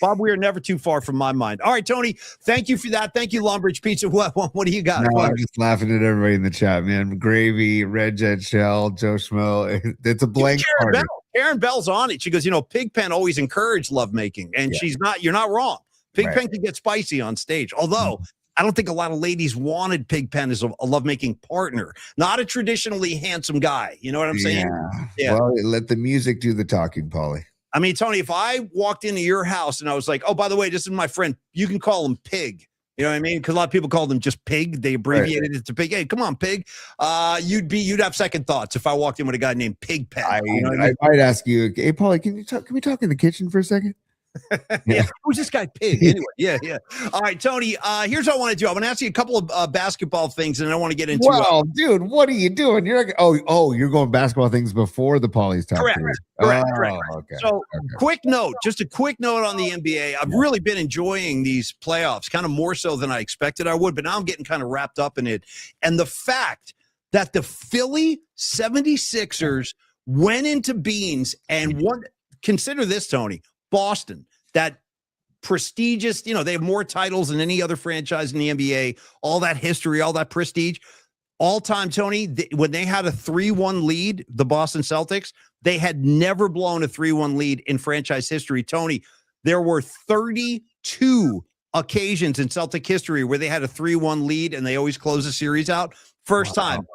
Bob, we are never too far from my mind. All right, Tony, thank you for that. Thank you, Longbridge Pizza. What do you got? No, I'm just laughing at everybody in the chat, man. Gravy, Red Jet Shell, Joe Schmo. It's a blank party. Karen Bell's on it. She goes, Pigpen always encouraged lovemaking. And you're not wrong. Pigpen can get spicy on stage. Although, I don't think a lot of ladies wanted Pigpen as a lovemaking partner, not a traditionally handsome guy. You know what I'm saying? Yeah. Well, let the music do the talking, Paulie. I mean, Tony, if I walked into your house and I was like, oh, by the way, this is my friend, you can call him Pig. You know what I mean? Because a lot of people call them just Pig. They abbreviated it to Pig. Hey, come on, Pig. You'd have second thoughts if I walked in with a guy named Pigpen. I might ask you, hey, Paulie, can we talk in the kitchen for a second? Who's this guy Pig anyway? Yeah. All right, Tony, here's what I want to do. I want to ask you a couple of basketball things, and I want to get into dude, what are you doing? You're like, you're going basketball things before the Paulie's top correct. Okay. So quick note on the NBA. I've really been enjoying these playoffs, kind of more so than I expected I would, but now I'm getting kind of wrapped up in it. And the fact that the Philly 76ers went into Beans and won, consider this, Tony, Boston, that prestigious, they have more titles than any other franchise in the NBA, all that history, all that prestige. All time, Tony, when they had a 3-1 lead, the Boston Celtics, they had never blown a 3-1 lead in franchise history. Tony, there were 32 occasions in Celtic history where they had a 3-1 lead and they always close the series out. First time.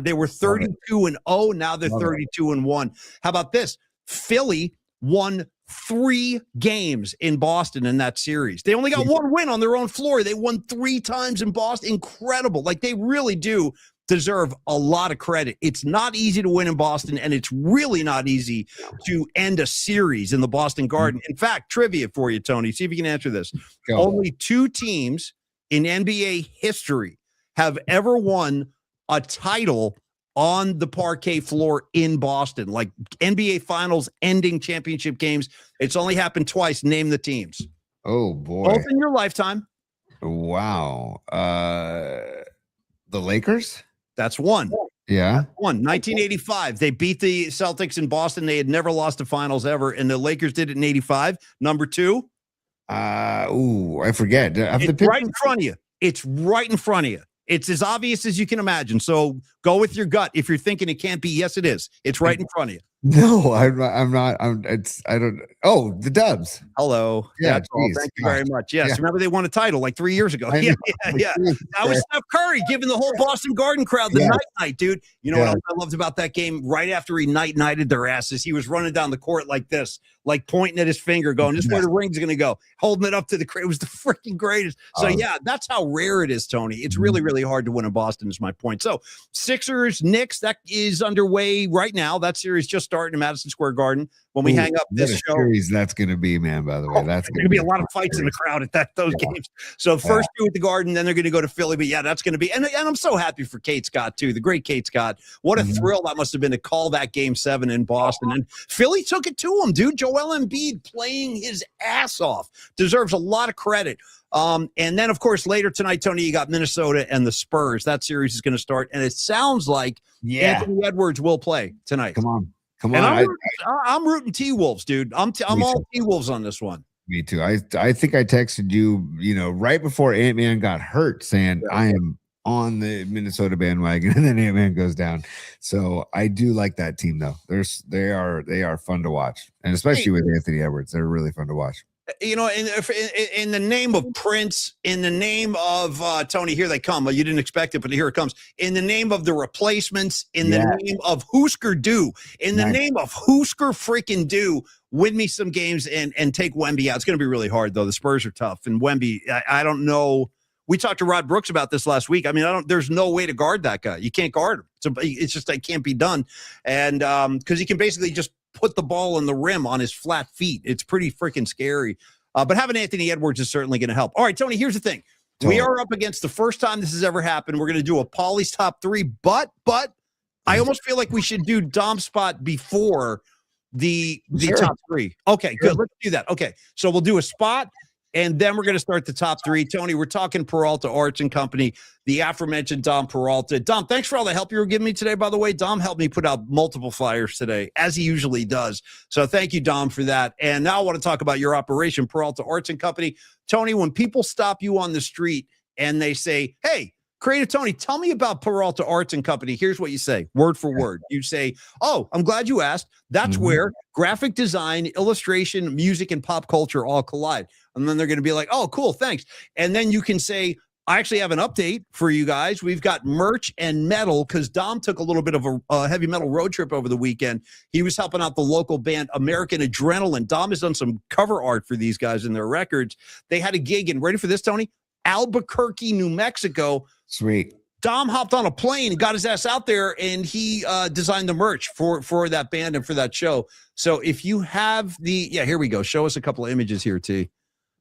They were 32-0. Now they're 32-1. How about this? Philly won 3 games in Boston in that series. They only got 1 win on their own floor. They won 3 times in Boston. Incredible. Like, they really do deserve a lot of credit. It's not easy to win in Boston, and it's really not easy to end a series in the Boston Garden. In fact, trivia for you, Tony. See if you can answer this. Only 2 teams in NBA history have ever won a title on the parquet floor in Boston, like NBA Finals ending championship games. It's only happened twice. Name the teams. Oh boy. Both in your lifetime. Wow. The Lakers? That's one. Yeah. One, 1985. They beat the Celtics in Boston. They had never lost the finals ever, and the Lakers did it in 85. Number two. I forget. It's right in front of you. It's right in front of you. It's as obvious as you can imagine. So go with your gut. If you're thinking it can't be, yes, it is. It's right in front of you. No, I'm not. I don't. Oh, the Dubs. Hello. Yeah, That's all. Thank you very much. Yes. Yeah. Remember they won a title like 3 years ago. I Yeah, know. yeah. That was Steph Curry giving the whole Boston Garden crowd the night, dude. You know what else I loved about that game? Right after he nighted their asses, he was running down the court like this, like pointing at his finger, going, "This is where the ring's going to go," holding it up to the crowd. It was the freaking greatest. So yeah, that's how rare it is, Tony. It's really, really hard to win in Boston. Is my point. So Sixers, Knicks, that is underway right now. That series just started in Madison Square Garden. When we hang up this show, series that's going to be, man. By the way, that's going to be a lot of fights in the crowd at those games. So first two at the Garden, then they're going to go to Philly. But yeah, that's going to be, and I'm so happy for Kate Scott too, the great Kate Scott. What a thrill that must have been to call that Game 7 in Boston, and Philly took it to him, dude. Joel Embiid playing his ass off, deserves a lot of credit. And then, of course, later tonight, Tony, you got Minnesota and the Spurs. That series is going to start, and it sounds like Anthony Edwards will play tonight. Come on. And I'm rooting T-Wolves, dude. I'm all T-Wolves on this one. Me too. I think I texted you, right before Ant-Man got hurt, saying I am on the Minnesota bandwagon, and then Ant-Man goes down. So I do like that team, though. They are fun to watch, and especially with Anthony Edwards, they're really fun to watch. In the name of Prince, in the name of Tony, here they come. Well, you didn't expect it, but here it comes. In the name of the Replacements, in the name of Hoosker Do, in the name of Hoosker freaking Do, win me some games and take Wemby out. It's going to be really hard, though. The Spurs are tough, and Wemby, I don't know. We talked to Rod Brooks about this last week. I mean, there's no way to guard that guy. You can't guard him. It's just it can't be done, and because he can basically just put the ball on the rim on his flat feet. It's pretty freaking scary. But having Anthony Edwards is certainly going to help. All right, Tony, here's the thing. We are up against the first time this has ever happened. We're going to do a Paulie's top three, but I almost feel like we should do Dom's spot before the top three. Okay, good. Let's do that. Okay, so we'll do a spot, and then we're going to start the top three. Tony, we're talking Peralta Arts and Company, the aforementioned Dom Peralta. Dom, thanks for all the help you were giving me today, by the way. Dom helped me put out multiple flyers today, as he usually does. So thank you, Dom, for that. And now I want to talk about your operation, Peralta Arts and Company. Tony, when people stop you on the street and they say, "Hey, Creative Tony, tell me about Peralta Arts and Company," here's what you say, word for word. You say, "Oh, I'm glad you asked. That's where graphic design, illustration, music, and pop culture all collide." And then they're going to be like, "Oh, cool, thanks." And then you can say, "I actually have an update for you guys. We've got merch and metal," because Dom took a little bit of a heavy metal road trip over the weekend. He was helping out the local band American Adrenaline. Dom has done some cover art for these guys in their records. They had a gig in, ready for this, Tony? Albuquerque, New Mexico. Sweet. Dom hopped on a plane, got his ass out there, and he designed the merch for that band and for that show. So if you have here we go. Show us a couple of images here, T.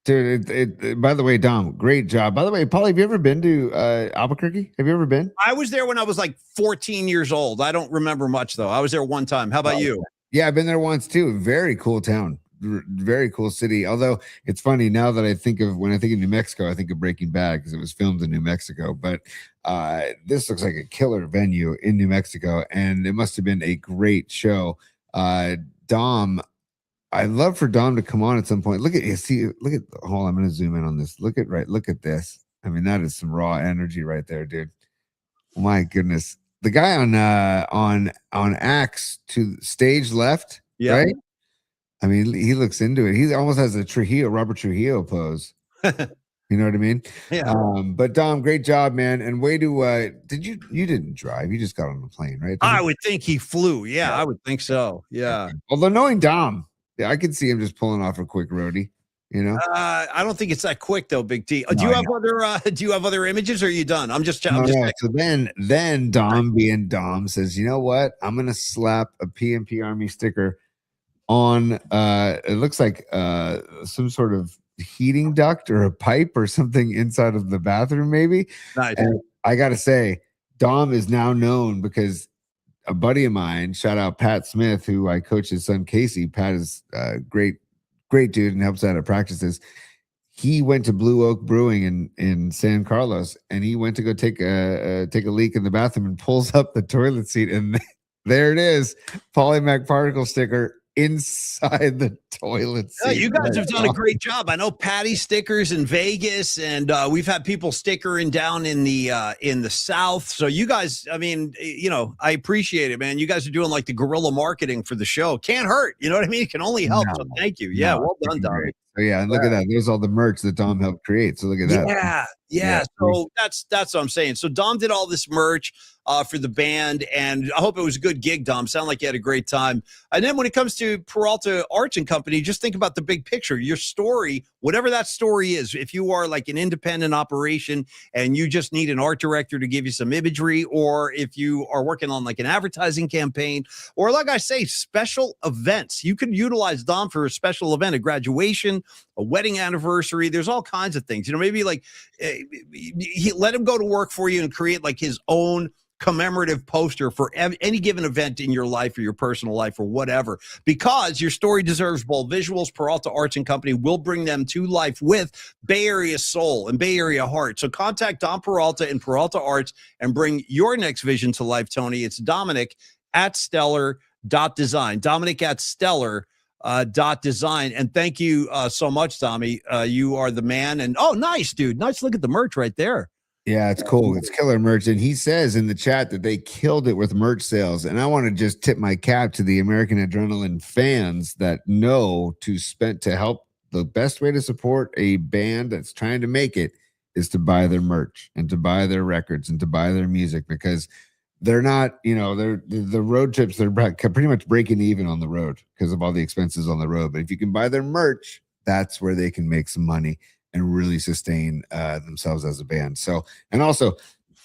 Dude, by the way, Dom, great job. By the way, Paulie, have you ever been to Albuquerque? Have you ever been? I was there when I was like 14 years old. I don't remember much, though. I was there one time. How about you? Yeah, I've been there once, too. Very cool town. Very cool city. Although it's funny now that when I think of New Mexico, I think of Breaking Bad because it was filmed in New Mexico. But this looks like a killer venue in New Mexico, and it must have been a great show. Dom, I'd love for Dom to come on at some point. Hold on, I'm gonna zoom in on this. Look at this. I mean, that is some raw energy right there, dude. My goodness. The guy on Axe to stage left, right? I mean, he looks into it. He almost has a Robert Trujillo pose. You know what I mean? Yeah. But Dom, great job, man. And way to you didn't drive, you just got on the plane, right? I would think he flew. Yeah, I would think so. Yeah. Although knowing Dom, I could see him just pulling off a quick roadie. I don't think it's that quick though, Big T. Do you have other images, or are you done? I'm just So then Dom being Dom says, "You know what? I'm gonna slap a PMP Army sticker on it looks like some sort of heating duct or a pipe or something inside of the bathroom, maybe." Nice. And I gotta say, Dom is now known because a buddy of mine, shout out Pat Smith, who I coach his son Casey. Pat is great dude and helps out at practices. he went to Blue Oak Brewing in San Carlos, and he went to go take a leak in the bathroom and pulls up the toilet seat, and there it is, Paulie Mac particle sticker inside the toilet seat. Yeah, you guys have done a great job. I know Patty stickers in Vegas, and we've had people stickering down in the South. So you guys, I mean, I appreciate it, man. You guys are doing like the guerrilla marketing for the show. Can't hurt. You know what I mean? It can only help. So thank you. Yeah, well done, Dom. So yeah, and look at that. There's all the merch that Dom helped create. So look at that. Yeah. So that's what I'm saying. So Dom did all this merch for the band, and I hope it was a good gig, Dom. Sound like you had a great time. And then when it comes to Peralta Arts and Company, just think about the big picture. Your story, whatever that story is, if you are like an independent operation and you just need an art director to give you some imagery, or if you are working on like an advertising campaign, or like I say, special events, you could utilize Dom for a special event, a graduation, a wedding anniversary. There's all kinds of things, maybe like he let him go to work for you and create like his own commemorative poster for any given event in your life or your personal life or whatever, because your story deserves bold visuals. Peralta Arts and Company will bring them to life with Bay Area soul and Bay Area heart. So contact Dom Peralta and Peralta Arts and bring your next vision to life, Tony. It's Dominic at stellar.design. Dominic at stellar.design. And thank you so much, Tommy. You are the man. And nice, dude. Nice look at the merch right there. Yeah, it's cool. It's killer merch. And he says in the chat that they killed it with merch sales. And I want to just tip my cap to the American Adrenaline fans that know to help. The best way to support a band that's trying to make it is to buy their merch and to buy their records and to buy their music, because they're not, they're the road trips, they're pretty much breaking even on the road because of all the expenses on the road. But if you can buy their merch, that's where they can make some money and really sustain themselves as a band. So, and also,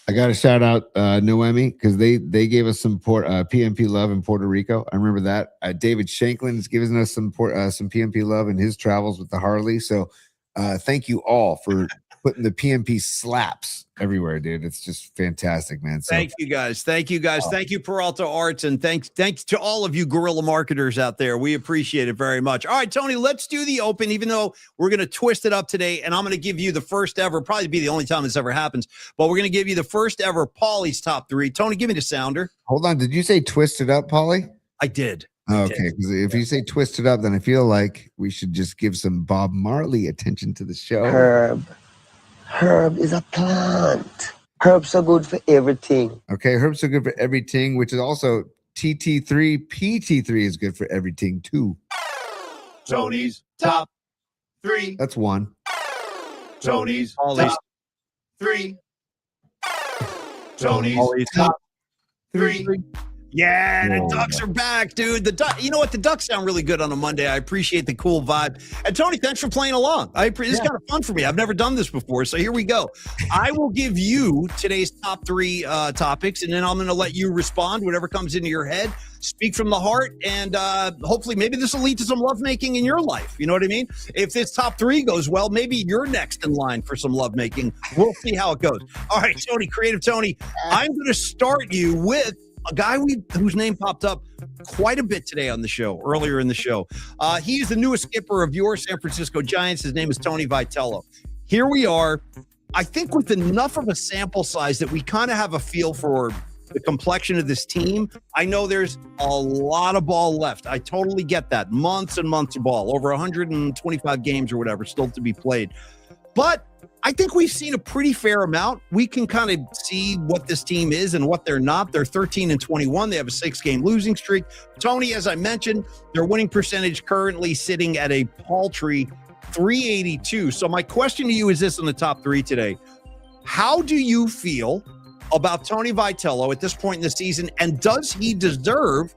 I got to shout out Noemi, because they gave us some PMP love in Puerto Rico. I remember that. David Shanklin is giving us some PMP love in his travels with the Harley. So, thank you all for putting the PMP slaps everywhere, dude. It's just fantastic, man. So, thank you guys. Thank you, Peralta Arts, and thanks to all of you guerrilla marketers out there. We appreciate it very much. All right, Tony, let's do the open, even though we're going to twist it up today, and I'm going to give you the first ever, probably be the only time this ever happens, but we're going to give you the first ever Paulie's top three. Tony, give me the sounder. Hold on. Did you say twist it up, Paulie? I did. Okay, because if you say twist it up, then I feel like we should just give some Bob Marley attention to the show. Herb is a plant. Herbs are good for everything. Okay, herbs are good for everything, which is also TT3. PT3 is good for everything too. Tony's top three. That's one. Tony's Paulie's top three. Tony's top three. Yeah, the Ducks are back, dude. You know what? The Ducks sound really good on a Monday. I appreciate the cool vibe. And Tony, thanks for playing along. This is kind of fun for me. I've never done this before, so here we go. I will give you today's top three topics, and then I'm going to let you respond, whatever comes into your head. Speak from the heart, and hopefully maybe this will lead to some lovemaking in your life. You know what I mean? If this top three goes well, maybe you're next in line for some lovemaking. We'll see how it goes. All right, Tony, Creative Tony, I'm going to start you with a guy whose name popped up quite a bit today on the show, earlier in the show. He is the newest skipper of your San Francisco Giants. His name is Tony Vitello. Here we are, I think with enough of a sample size that we kind of have a feel for the complexion of this team. I know there's a lot of ball left. I totally get that. Months and months of ball, over 125 games or whatever still to be played. But I think we've seen a pretty fair amount. We can kind of see what this team is and what they're not. They're 13-21. They have a 6-game losing streak. Tony, as I mentioned, their winning percentage currently sitting at a paltry 382. So my question to you is this on the top three today. How do you feel about Tony Vitello at this point in the season, and does he deserve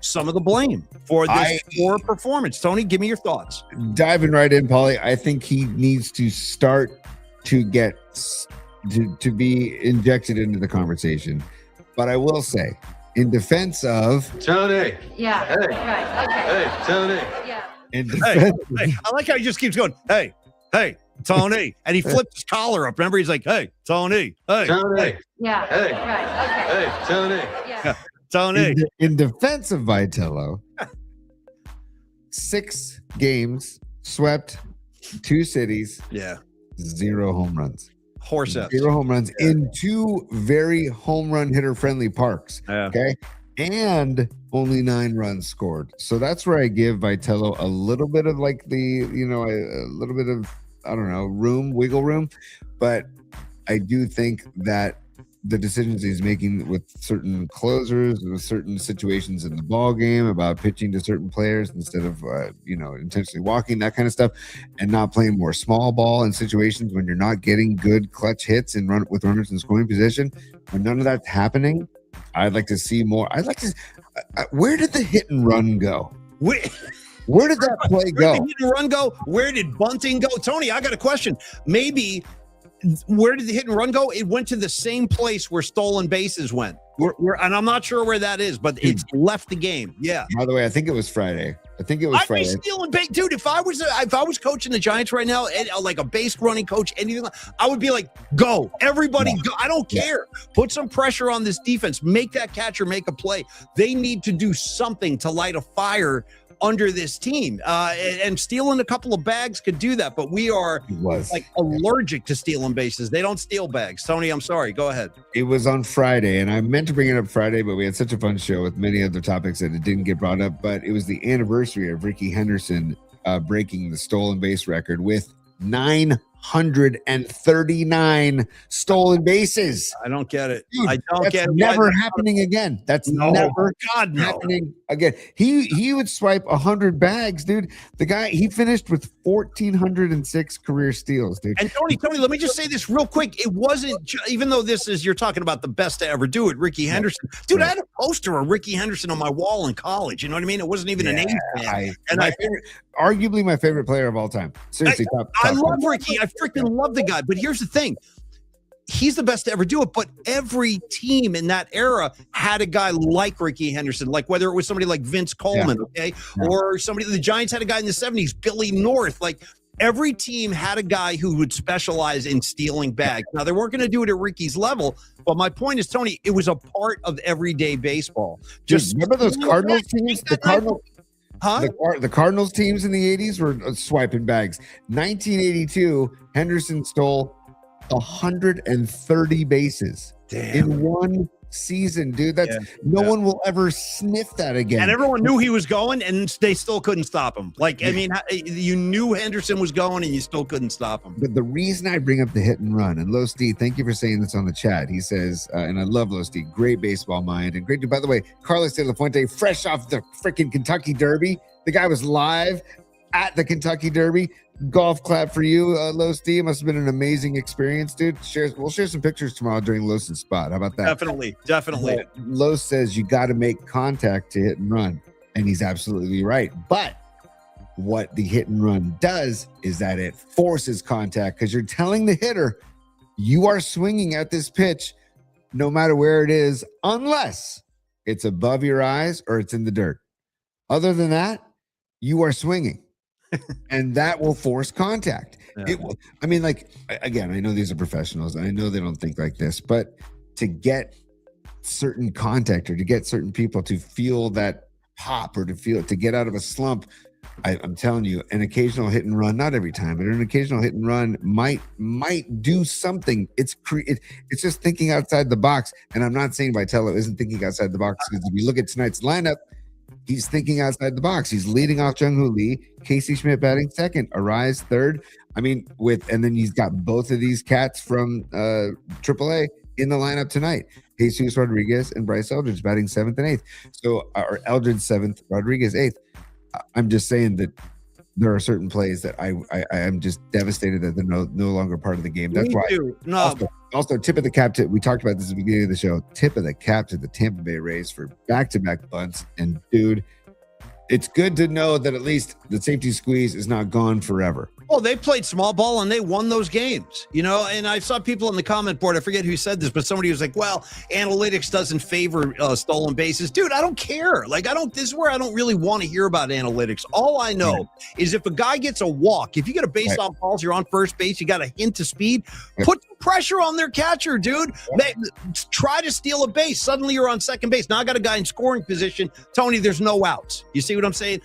some of the blame for this poor performance? Tony, give me your thoughts. Diving right in, Paulie, I think he needs to start to get to be injected into the conversation. But I will say, in defense of Tony. Yeah. Hey. Right. Okay. Hey, Tony. Yeah. in defense, Hey, I like how he just keeps going, hey, Tony. And he flips his collar up. Remember, he's like, hey, Tony. Hey, Tony. hey, Yeah. Hey. Right. Okay. Hey, Tony. Yeah. Tony. in defense of Vitello, 6 games swept, 2 cities, Yeah. 0 home runs. Horse outs. 0 home runs in 2 very home run hitter friendly parks. Yeah. Okay. And only 9 runs scored. So that's where I give Vitello a little bit of like a little bit of, I don't know, wiggle room. But I do think that the decisions he's making with certain closers, with certain situations in the ball game about pitching to certain players instead of, intentionally walking, that kind of stuff, and not playing more small ball in situations when you're not getting good clutch hits and with runners in scoring position. When none of that's happening, I'd like to see more. I'd like to. Where did the hit and run go? Where did that play go? Where did the hit and run go? Where did bunting go? Tony, I got a question. Maybe where did the hit and run go? It went to the same place where stolen bases went. And I'm not sure where that is, but it's left the game. Yeah. By the way, I think it was Friday. I'd be stealing base, dude. If I was coaching the Giants right now, like a base running coach, anything, I would be like, go, everybody, go. I don't care. Put some pressure on this defense. Make that catcher make a play. They need to do something to light a fire under this team, and stealing a couple of bags could do that, but we are allergic to stealing bases. They don't steal bags. Tony, I'm sorry, go ahead. It was on Friday, and I meant to bring it up Friday, but we had such a fun show with many other topics that it didn't get brought up. But it was the anniversary of Ricky Henderson breaking the stolen base record with 939 stolen bases. I don't get it. Dude, I don't get it. Never happening again. That's never happening again. He would swipe 100 bags, dude. The guy, he finished with 1,406 career steals, dude. And Tony, let me just say this real quick. It wasn't, even though you're talking about the best to ever do it, Ricky Henderson. Dude, I had a poster of Ricky Henderson on my wall in college. You know what I mean? It wasn't even an A's fan. Arguably my favorite player of all time. Seriously, I love Ricky. I freaking love the guy. But here's the thing. He's the best to ever do it, but every team in that era had a guy like Ricky Henderson, like whether it was somebody like Vince Coleman, or somebody, the Giants had a guy in the 70s, Billy North. Like every team had a guy who would specialize in stealing bags. Now, they weren't going to do it at Ricky's level, but my point is, Tony, it was a part of everyday baseball. Just remember those Cardinals teams? The Cardinals teams in the 80s were swiping bags. 1982, Henderson stole 130 bases in one season, dude. That's no one will ever sniff that again. And everyone knew he was going, and they still couldn't stop him. Like, I mean, you knew Henderson was going, and you still couldn't stop him. But the reason I bring up the hit and run, and Low Steve, thank you for saying this on the chat. He says, and I love Low Steve, great baseball mind, and great. By the way, Carlos De La Fuente, fresh off the freaking Kentucky Derby. The guy was live at the Kentucky Derby. Golf clap for you, Low Steve. Must have been an amazing experience, dude. We'll share some pictures tomorrow during Los's spot. How about that? Definitely. Low says you got to make contact to hit and run, and he's absolutely right. But what the hit and run does is that it forces contact, because you're telling the hitter you are swinging at this pitch no matter where it is, unless it's above your eyes or it's in the dirt. Other than that, you are swinging. And that will force contact. It will. I mean, like, again, I know these are professionals, and I know they don't think like this, but to get certain contact or to get certain people to feel that pop or to get out of a slump, I'm telling you, an occasional hit and run, not every time, but an occasional hit and run might do something. It's just thinking outside the box. And I'm not saying Vitello isn't thinking outside the box, because if you look at tonight's lineup, he's thinking outside the box. He's leading off Jung-Hoo Lee, Casey Schmidt batting second, Arise third. I mean, and then he's got both of these cats from AAA in the lineup tonight. Jesus Rodríguez and Bryce Eldridge batting seventh and eighth. So, or Eldridge seventh, Rodríguez eighth. I'm just saying that there are certain plays that I am just devastated that they're no longer part of the game. That's why. Also, tip of the cap to, we talked about this at the beginning of the show, tip of the cap to the Tampa Bay Rays for back-to-back bunts. And dude, it's good to know that at least the safety squeeze is not gone forever. Well, they played small ball and they won those games, you know, and I saw people on the comment board, I forget who said this, but somebody was like, well, analytics doesn't favor stolen bases. Dude, I don't care. Like, this is where I don't really want to hear about analytics. All I know is if a guy gets a walk, if you get a base on balls, you're on first base, you got a hint of speed, put some pressure on their catcher, dude. Try to steal a base. Suddenly you're on second base. Now I got a guy in scoring position. Tony, there's no outs. You see what I'm saying?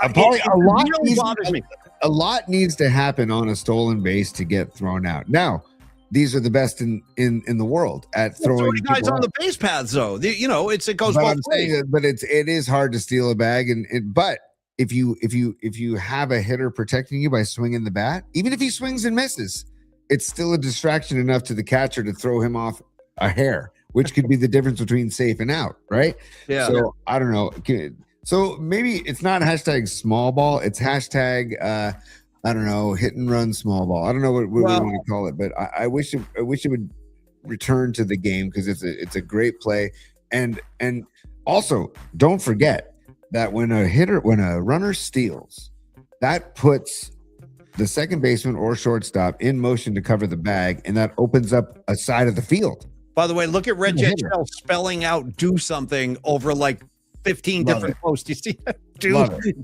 Paulie, it really bothers me. a lot needs to happen on a stolen base to get thrown out. Now, these are the best in the world at throwing guys people on out. the base paths, though. It goes But both I'm saying ways. that, but it is hard to steal a bag, but if you have a hitter protecting you by swinging the bat, even if he swings and misses, it's still a distraction enough to the catcher to throw him off a hair, which could be the difference between safe and out, right? Yeah. So I don't know. So maybe it's not hashtag small ball. It's hashtag I don't know, hit and run small ball. I don't know what we want to call it, but I wish it would return to the game because it's a great play. And also don't forget that when a runner steals, that puts the second baseman or shortstop in motion to cover the bag, and that opens up a side of the field. By the way, look at Red Jet Shell spelling out "do something" over like 15 different posts. You see that?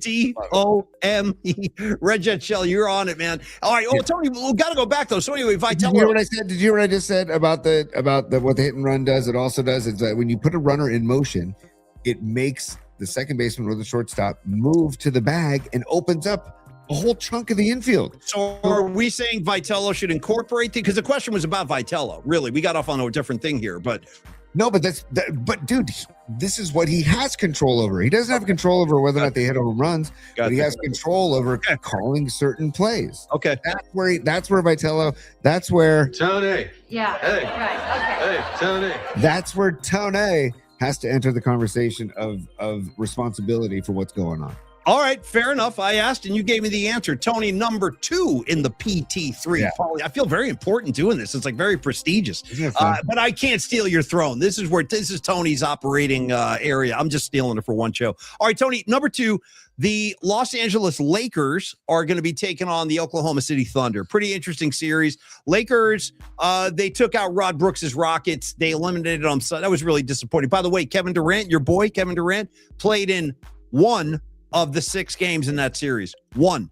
D-O-M-E. Red Jet Shell, you're on it, man. All right. Oh, Tony, we got to go back though. So anyway, Vitello. Did you hear what I said? Did you hear what I just said about what the hit and run does? It also does is that when you put a runner in motion, it makes the second baseman or the shortstop move to the bag and opens up a whole chunk of the infield. So are we saying Vitello should incorporate because the question was about Vitello. Really, we got off on a different thing here, but no, but but dude, this is what he has control over. He doesn't have control over whether or not they hit home runs, but he has control over calling certain plays. Okay. That's where Vitello, that's where Tony. Yeah. Hey. Right. Okay. Hey, Tony. That's where Tony has to enter the conversation of responsibility for what's going on. all right, fair enough. I asked and you gave me the answer. Tony, number 2 in the PT3. Yeah. Paulie, I feel very important doing this. It's like very prestigious. But I can't steal your throne. This is Tony's operating area. I'm just stealing it for one show. All right, Tony, number 2, the Los Angeles Lakers are going to be taking on the Oklahoma City Thunder. Pretty interesting series. Lakers, they took out Rod Brooks's Rockets. They eliminated them. So that was really disappointing. By the way, Kevin Durant, your boy Kevin Durant, played in 1 of the 6 games in that series. 1.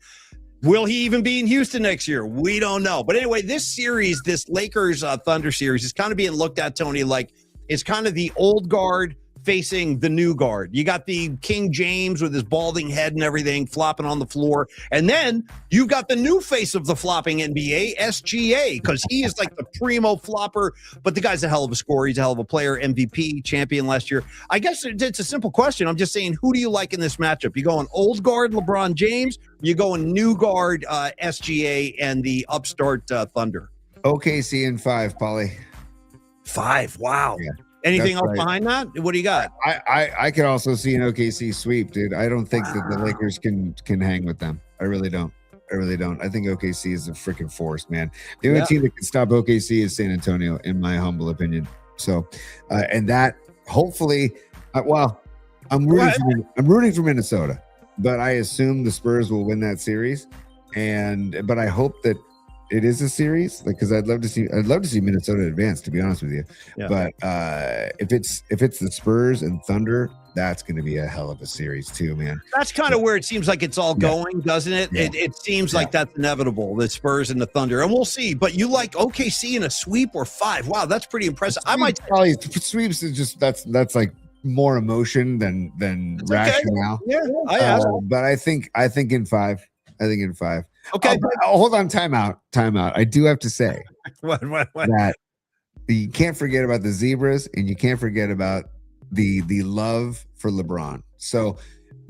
Will he even be in Houston next year? We don't know. But anyway, this series, this Lakers Thunder series is kind of being looked at, Tony, like it's kind of the old guard facing the new guard. You got the King James with his balding head and everything flopping on the floor. And then you've got the new face of the flopping NBA, SGA, because he is like the primo flopper. But the guy's a hell of a scorer. He's a hell of a player, MVP, champion last year. I guess it's a simple question. I'm just saying, who do you like in this matchup? You going old guard LeBron James? You going new guard SGA and the upstart Thunder? OKC in 5, Paulie. 5. Wow. Yeah. Anything That's else right. behind that? What do you got? I could also see an OKC sweep, dude. I don't think that the Lakers can hang with them. I really don't. I think OKC is a freaking force, man. The only team that can stop OKC is San Antonio, in my humble opinion. So, and that hopefully, I'm rooting for Minnesota, but I assume the Spurs will win that series. But I hope that it is a series, like, because I'd love to see Minnesota advance, to be honest with you. Yeah. But if it's the Spurs and Thunder, that's going to be a hell of a series too, man. That's kind of where it seems like it's all going, doesn't it? Yeah. It seems like that's inevitable, the Spurs and the Thunder, and we'll see. But you like OKC in a sweep or 5? Wow, that's pretty impressive. I might probably sweeps is just that's like more emotion than rationale. Yeah, I asked. But I think in 5. Okay. Hold on. Time out. I do have to say What? that you can't forget about the Zebras and you can't forget about the love for LeBron. So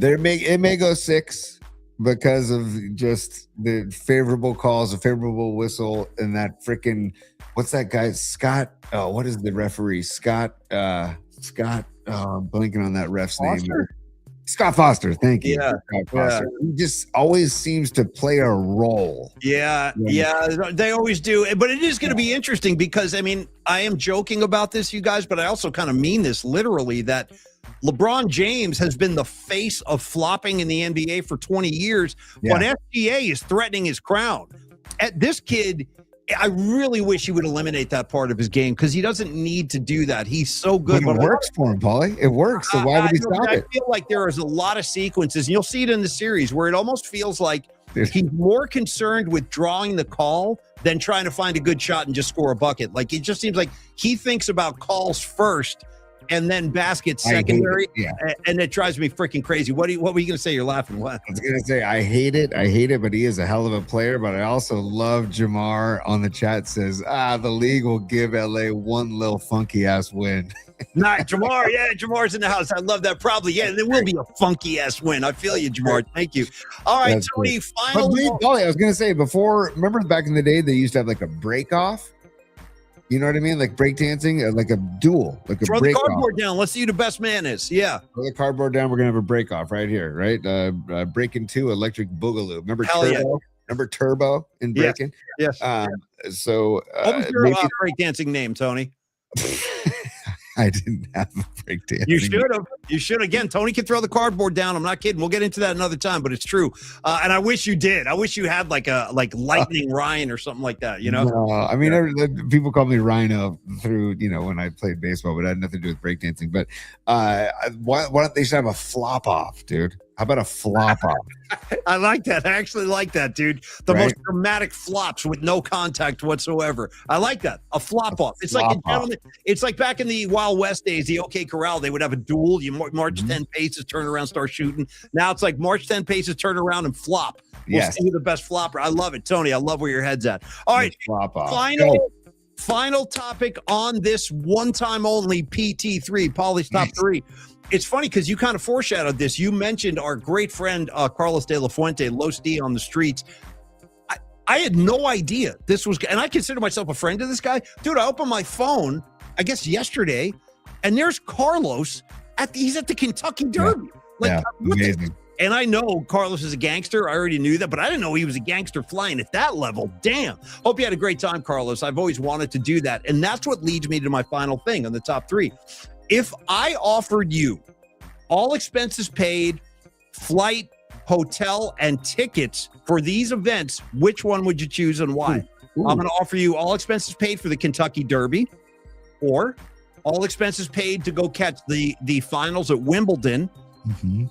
it may go 6 because of just the favorable calls, a favorable whistle, and that freaking what's that guy Scott? Oh, what is the referee? Scott. I'm blanking on that ref's name. Scott Foster, thank you. Yeah, Scott Foster. He just always seems to play a role. Yeah, they always do. But it is going to be interesting because, I mean, I am joking about this, you guys, but I also kind of mean this literally, that LeBron James has been the face of flopping in the NBA for 20 years, but SGA is threatening his crown. This kid, I really wish he would eliminate that part of his game because he doesn't need to do that. He's so good. But it works for him, Paulie. It works. So why would he stop it? I feel like there is a lot of sequences, and you'll see it in the series, where it almost feels like he's more concerned with drawing the call than trying to find a good shot and just score a bucket. Like, it just seems like he thinks about calls first and then Basket's I hate secondary. it. Yeah. And it drives me freaking crazy. What were you going to say? You're laughing. What? I was gonna say I hate it, but he is a hell of a player. But I also love Jamar on the chat says, the league will give LA one little funky ass win. Not Jamar. Yeah, Jamar's in the house. I love that. Probably. Yeah, there will be a funky ass win. I feel you, Jamar. Thank you. All right, That's Tony. good. Final. But Paulie, I was gonna say before. Remember back in the day, they used to have like a break off. You know what I mean? Like breakdancing, like a duel, like a Throw the break cardboard off. down. Let's see who the best man is. Yeah. Throw the cardboard down. We're gonna have a break off right here, right? Breaking 2, electric boogaloo. Remember Hell Turbo? yeah. Remember Turbo in breaking? Yes. So What was your maybe breakdancing name, Tony? I didn't have a breakdancing. You should have. You should. Again, Tony can throw the cardboard down. I'm not kidding. We'll get into that another time, but it's true. And I wish you did. I wish you had like Lightning Ryan or something like that, you know? No, I mean, people call me Rhino through, when I played baseball, but it had nothing to do with breakdancing. But why don't they should have a flop off, dude? How about a flop off? I like that. I actually like that, dude. The Right? most dramatic flops with no contact whatsoever. I like that. A flop off. It's like flop a gentleman. It's like back in the Wild West days, the OK Corral, they would have a duel. You march 10 paces, turn around, start shooting. Now it's like march 10 paces, turn around, and flop. We'll Yes. see who the best flopper. I love it, Tony. I love where your head's at. All right. Flop off. Final topic on this one-time only PT3, Paulie's top 3. It's funny because you kind of foreshadowed this. You mentioned our great friend Carlos De La Fuente, Los D on the streets. I had no idea this was, and I consider myself a friend of this guy. Dude, I opened my phone, I guess yesterday, and there's Carlos he's at the Kentucky Derby. Amazing. And I know Carlos is a gangster. I already knew that, but I didn't know he was a gangster flying at that level. Damn. Hope you had a great time, Carlos. I've always wanted to do that. And that's what leads me to my final thing on the top 3. If I offered you all expenses paid, flight, hotel, and tickets for these events, which one would you choose and why? Ooh. I'm going to offer you all expenses paid for the Kentucky Derby, or all expenses paid to go catch the finals at Wimbledon,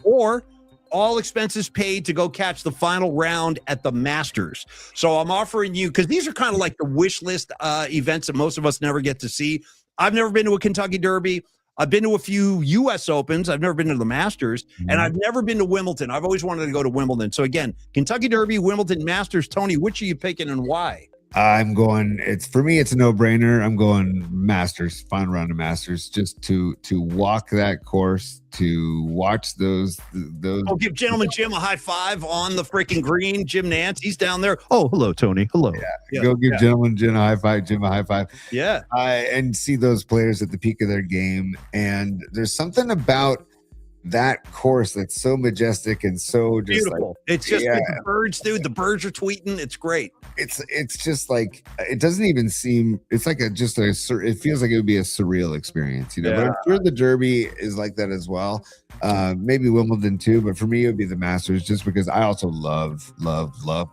or all expenses paid to go catch the final round at the Masters. So I'm offering you, because these are kind of like the wish list events that most of us never get to see. I've never been to a Kentucky Derby. I've been to a few U.S. Opens. I've never been to the Masters, and I've never been to Wimbledon. I've always wanted to go to Wimbledon. So again, Kentucky Derby, Wimbledon, Masters. Tony, which are you picking and why? I'm going. For me, it's a no-brainer. I'm going Masters, final round of Masters, just to walk that course, to watch those. Oh, give Gentleman Jim a high five on the freaking green. Jim Nance, he's down there. Oh, hello, Tony. Hello. Yeah. Go give Gentleman Jim a high five. Jim a high five. Yeah. And see those players at the peak of their game. And there's something about that course that's so majestic and so just Beautiful. It's just with the birds, dude. The birds are tweeting. It's great. It's just like, it doesn't even seem, it's like it feels like it would be a surreal experience, But I'm sure the Derby is like that as well. Maybe Wimbledon too, but for me it would be the Masters, just because I also love.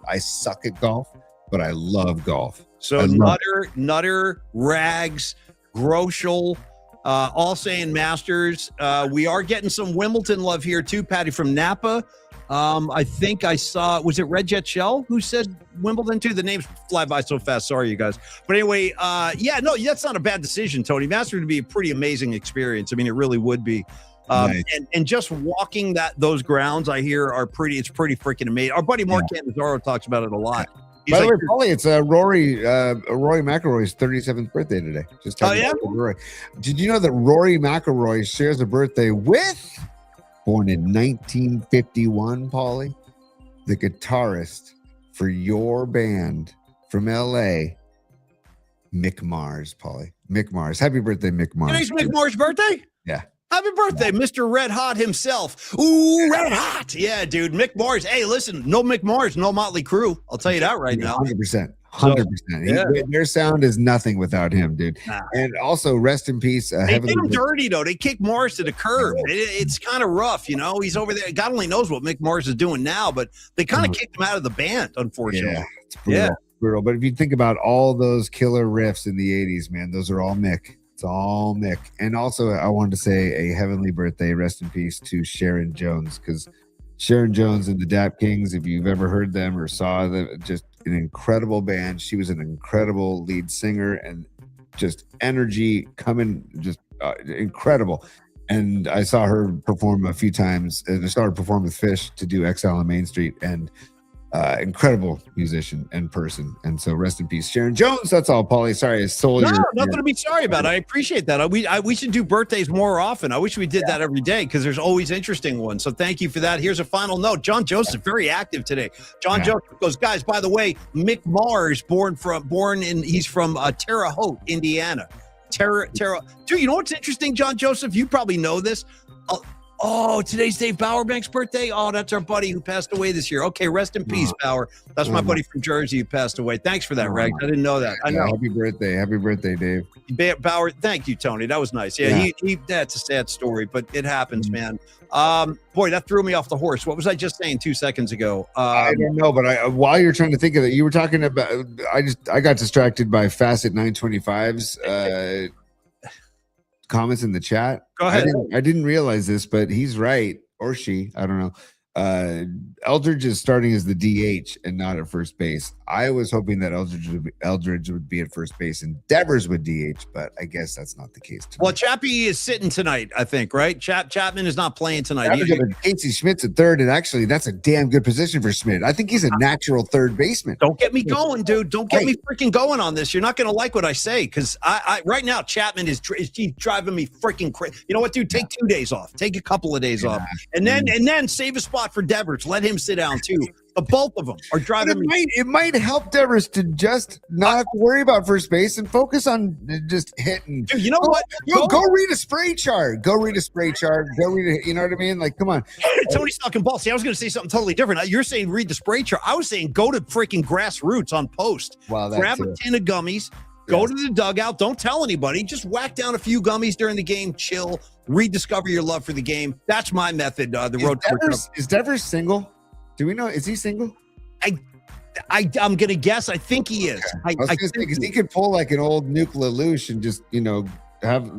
I suck at golf, but I love golf. So Nutter, Rags, Groschel, all saying Masters. We are getting some Wimbledon love here too, Patty from Napa. I think I saw, was it Red Jet Shell who said Wimbledon too? The names fly by so fast. Sorry, you guys. But anyway, that's not a bad decision, Tony. Masters would be a pretty amazing experience. I mean, it really would be. Nice. And just walking those grounds, I hear it's pretty freaking amazing. Our buddy Mark Cannizzaro talks about it a lot. He's By the way, Paulie, it's Rory McIlroy's 37th birthday today. Rory. Did you know that Rory McIlroy shares a birthday with, born in 1951, Paulie, the guitarist for your band from LA, Mick Mars, Paulie. Mick Mars. Happy birthday, Mick Mars. Today's Mick Mars' birthday? Yeah. Happy birthday, Mr. Red Hot himself. Ooh, Red Hot. Yeah, dude. Mick Mars. Hey, listen, no Mick Mars, no Motley Crue. I'll tell you that right now. 100%. 100%. Their sound is nothing without him, dude. Nah. And also, rest in peace. They did him dirty, though. They kicked Mars to the curb. It's kind of rough, He's over there. God only knows what Mick Mars is doing now, but they kind of kicked him out of the band, unfortunately. Yeah, it's brutal. Brutal. But if you think about all those killer riffs in the 80s, man, those are all Mick. It's all Mick. And also, I wanted to say a heavenly birthday, rest in peace, to Sharon Jones, because Sharon Jones and the Dap Kings, if you've ever heard them or saw them, just an incredible band. She was an incredible lead singer, and just energy coming, just incredible. And I saw her perform a few times, and I saw her perform with Fish to do XL on Main Street, and incredible musician and person. And so rest in peace, Sharon Jones. That's all, Paulie. Sorry, I stole your. Nothing to be sorry about. I appreciate that. We should do birthdays more often. I wish we did that every day because there's always interesting ones. So thank you for that. Here's a final note. John Joseph, very active today. John Joseph goes, guys, by the way, Mick Mars, he's from Terre Haute, Indiana. Terra. Dude, you know what's interesting, John Joseph? You probably know this. Today's Dave Bowerbank's birthday. Oh, that's our buddy who passed away this year. Okay, rest in peace, Bower. That's my buddy from Jersey who passed away. Thanks for that, Rex. I didn't know that. I know. Happy birthday, Dave. Bower, thank you, Tony. That was nice. Yeah. He that's a sad story, but it happens, man. Boy, that threw me off the horse. What was I just saying 2 seconds ago? I don't know, but while you're trying to think of it, you were talking about. I got distracted by Facet 925's comments in the chat. Go ahead. I didn't realize this, but he's right, or she. I don't know. Eldridge is starting as the DH and not at first base. I was hoping that Eldridge would be at first base and Devers would DH, but I guess that's not the case tonight. Well, Chappie is sitting tonight, I think, right? Chapman is not playing tonight. Casey Schmidt's at third, and actually, that's a damn good position for Schmidt. I think he's a natural third baseman. Don't get me going, dude. Don't get me freaking going on this. You're not going to like what I say because I right now Chapman is driving me freaking crazy. You know what, dude? Take 2 days off. Take a couple of days off, and then save a spot for Devers. Let him sit down too. The both of them are driving me. It might help Devers to just not have to worry about first base and focus on just hitting. Dude, you know what? Go read a spray chart. Go read a, you know what I mean? Like, come on. Tony's talking ball. See, I was going to say something totally different. You're saying read the spray chart. I was saying go to freaking Grassroots on Post. Wow, grab a tin of gummies. Go to the dugout. Don't tell anybody. Just whack down a few gummies during the game. Chill. Rediscover your love for the game. That's my method. Is Devers single? Do we know? Is he single? I'm going to guess. I think he is. I was going to say, because he could pull like an old Nuke LaLoosh and just, have.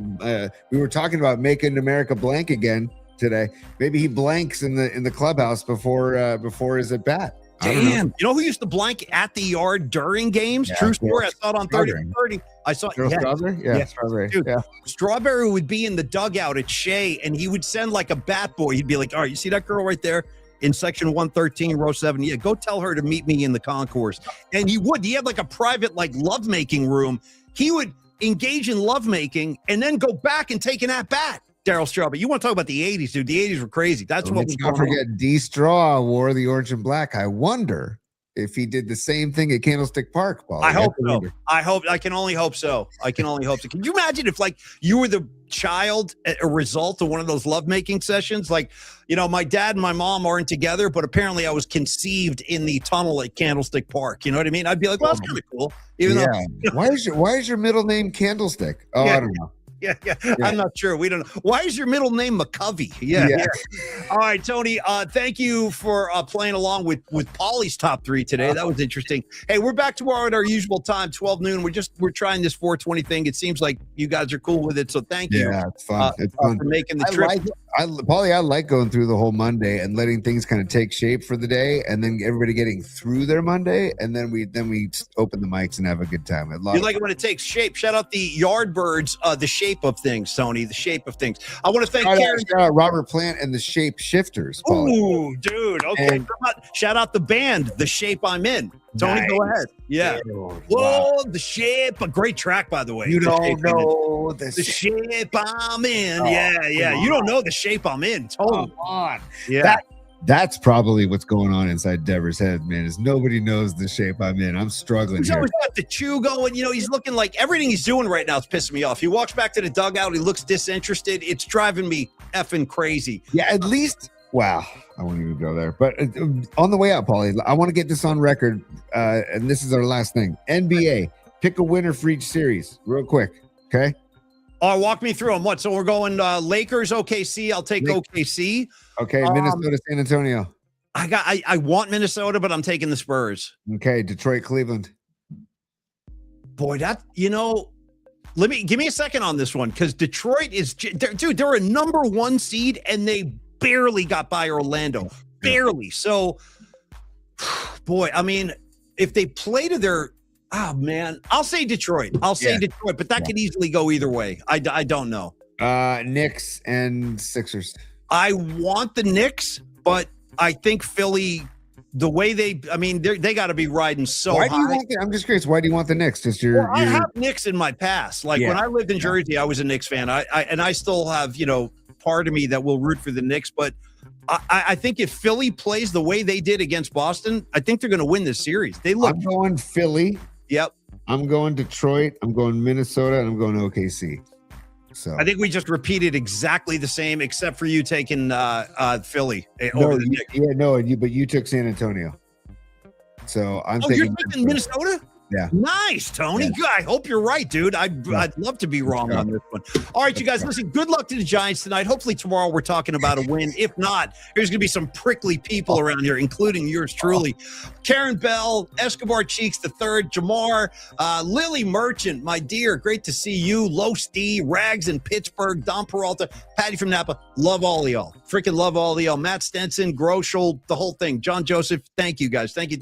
We were talking about making America blank again today. Maybe he blanks in the clubhouse before his at bat. Damn. You know who used to blank at the yard during games? Yeah, True story. I saw it on 30. I saw Strawberry? Yeah, Strawberry. Dude, Strawberry would be in the dugout at Shea, and he would send like a bat boy. He'd be like, all right, you see that girl right there in section 113, row 7? Yeah, go tell her to meet me in the concourse. And he had like a private like lovemaking room. He would engage in lovemaking and then go back and take an at-bat. Daryl Strawberry. You want to talk about the 80s, dude. The 80s were crazy. That's what was going on. Don't forget, D. Straw wore the orange and black. I wonder if he did the same thing at Candlestick Park, Paul. I hope so. I can only hope so. Can you imagine if like you were the child, a result of one of those lovemaking sessions? Like, my dad and my mom aren't together, but apparently I was conceived in the tunnel at Candlestick Park. You know what I mean? I'd be like, well, that's kind of cool. Even though why is your middle name Candlestick? Oh, I don't know. Yeah. I'm not sure. We don't know. Why is your middle name McCovey? Yeah. All right, Tony. Thank you for playing along with Paulie's top 3 today. That was interesting. Hey, we're back tomorrow at our usual time, 12 noon. We're trying this 420 thing. It seems like you guys are cool with it, so thank you. Yeah, it's fun. It's fun for making the trip. Paulie, I like going through the whole Monday and letting things kind of take shape for the day, and then everybody getting through their Monday, and then we open the mics and have a good time. You like it when it takes shape. Shout out the Yardbirds, the shape of things, Tony. The shape of things. I want to thank Karen. Shout out Robert Plant and the Shape Shifters, Paulie. Ooh, dude. Okay. Shout out the band, The Shape I'm In. Tony, nice. Go ahead. Yeah. Whoa, wow. The Shape. A great track, by the way. You don't know the Shape I'm In. Oh, yeah. You don't know The Shape I'm In. Totally. Come on. Yeah. That's probably what's going on inside Devers' head, man, is nobody knows the shape I'm in. I'm struggling. He's always got the chew going. He's looking like everything he's doing right now is pissing me off. He walks back to the dugout. He looks disinterested. It's driving me effing crazy. Yeah, at least, wow. I won't even go there. But on the way out, Paulie, I want to get this on record, and this is our last thing. NBA, pick a winner for each series real quick, okay? Walk me through them. What? So we're going Lakers, OKC. I'll take OKC. Okay, Minnesota, San Antonio. I want Minnesota, but I'm taking the Spurs. Okay, Detroit, Cleveland. Boy, give me a second on this one, because Detroit is, they're a number 1 seed and they barely got by Orlando, barely. So, boy, I mean, if they play to their, Oh man, I'll say Detroit. I'll say Detroit, but that could easily go either way. I don't know. Knicks and Sixers. I want the Knicks, but I think Philly, the way they got to be riding so Why high. do you want I'm just curious. Why do you want the Knicks? Just I have Knicks in my past. Like when I lived in Jersey, I was a Knicks fan. I still have, part of me that will root for the Knicks, but I think if Philly plays the way they did against Boston, I think they're going to win this series. I'm going Philly. Yep. I'm going Detroit. I'm going Minnesota, and I'm going OKC. So I think we just repeated exactly the same, except for you taking Philly over the Knicks. But you took San Antonio. So I'm you're thinking taking Minnesota? Yeah. Nice, Tony. Good. I hope you're right, dude. I'd love to be wrong on this one. All right, you guys, listen, good luck to the Giants tonight. Hopefully tomorrow we're talking about a win. If not, there's going to be some prickly people around here, including yours truly. Karen Bell, Escobar Cheeks III, Jamar, Lily Merchant, my dear, great to see you. Low Stee, Rags in Pittsburgh, Don Peralta, Patty from Napa. Love all of y'all. Freaking love all of y'all. Matt Stenson, Groschel, the whole thing. John Joseph, thank you guys. Thank you.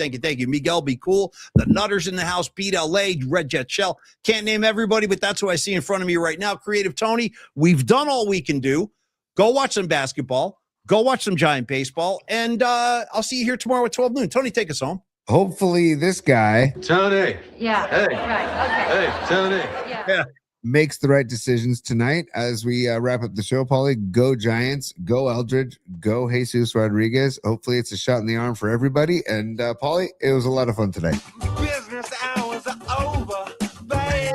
Miguel, be cool. The Nutters in the house. Beat LA, Red Jet Shell. Can't name everybody, but that's who I see in front of me right now. Creative Tony, we've done all we can do. Go watch some basketball. Go watch some Giant baseball. And I'll see you here tomorrow at 12 noon. Tony, take us home. Hopefully this guy Tony. Yeah. Hey. Right. Okay. Hey, Tony. Yeah. makes the right decisions tonight as we wrap up the show. Paulie, go Giants, go Eldridge, go Jesus Rodríguez. Hopefully it's a shot in the arm for everybody. And Paulie, it was a lot of fun today. Business hours are over, baby.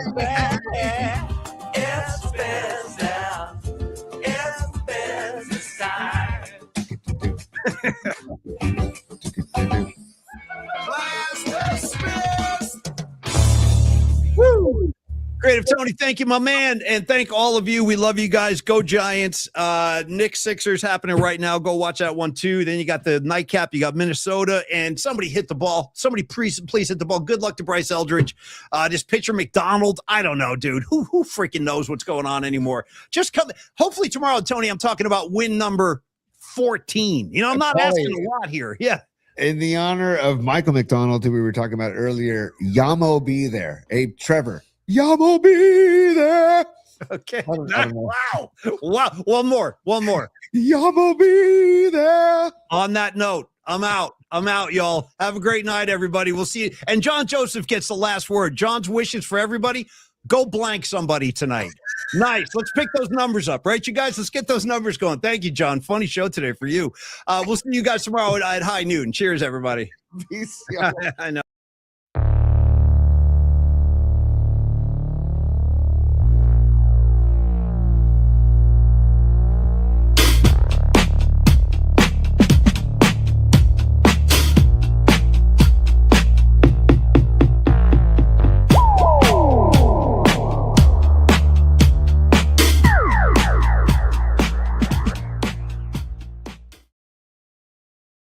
It's business. It's business time. Woo! Creative Tony, thank you, my man. And thank all of you. We love you guys. Go Giants. Knicks Sixers happening right now. Go watch that one too. Then you got the nightcap. You got Minnesota. And somebody hit the ball. Somebody please hit the ball. Good luck to Bryce Eldridge. This pitcher McDonald. I don't know, dude. Who freaking knows what's going on anymore? Just come. Hopefully tomorrow, Tony, I'm talking about win number 14. You know, I'm not asking a lot here. Yeah. In the honor of Michael McDonald, who we were talking about earlier, Yamo be there. Hey, Trevor. Yamo be there. Okay. I don't know. Wow. One more. Yamo be there. On that note, I'm out, y'all. Have a great night, everybody. We'll see you. And John Joseph gets the last word. John's wishes for everybody. Go blank somebody tonight. Nice. Let's pick those numbers up, right, you guys? Let's get those numbers going. Thank you, John. Funny show today for you. We'll see you guys tomorrow at high noon. Cheers, everybody. Peace. I know.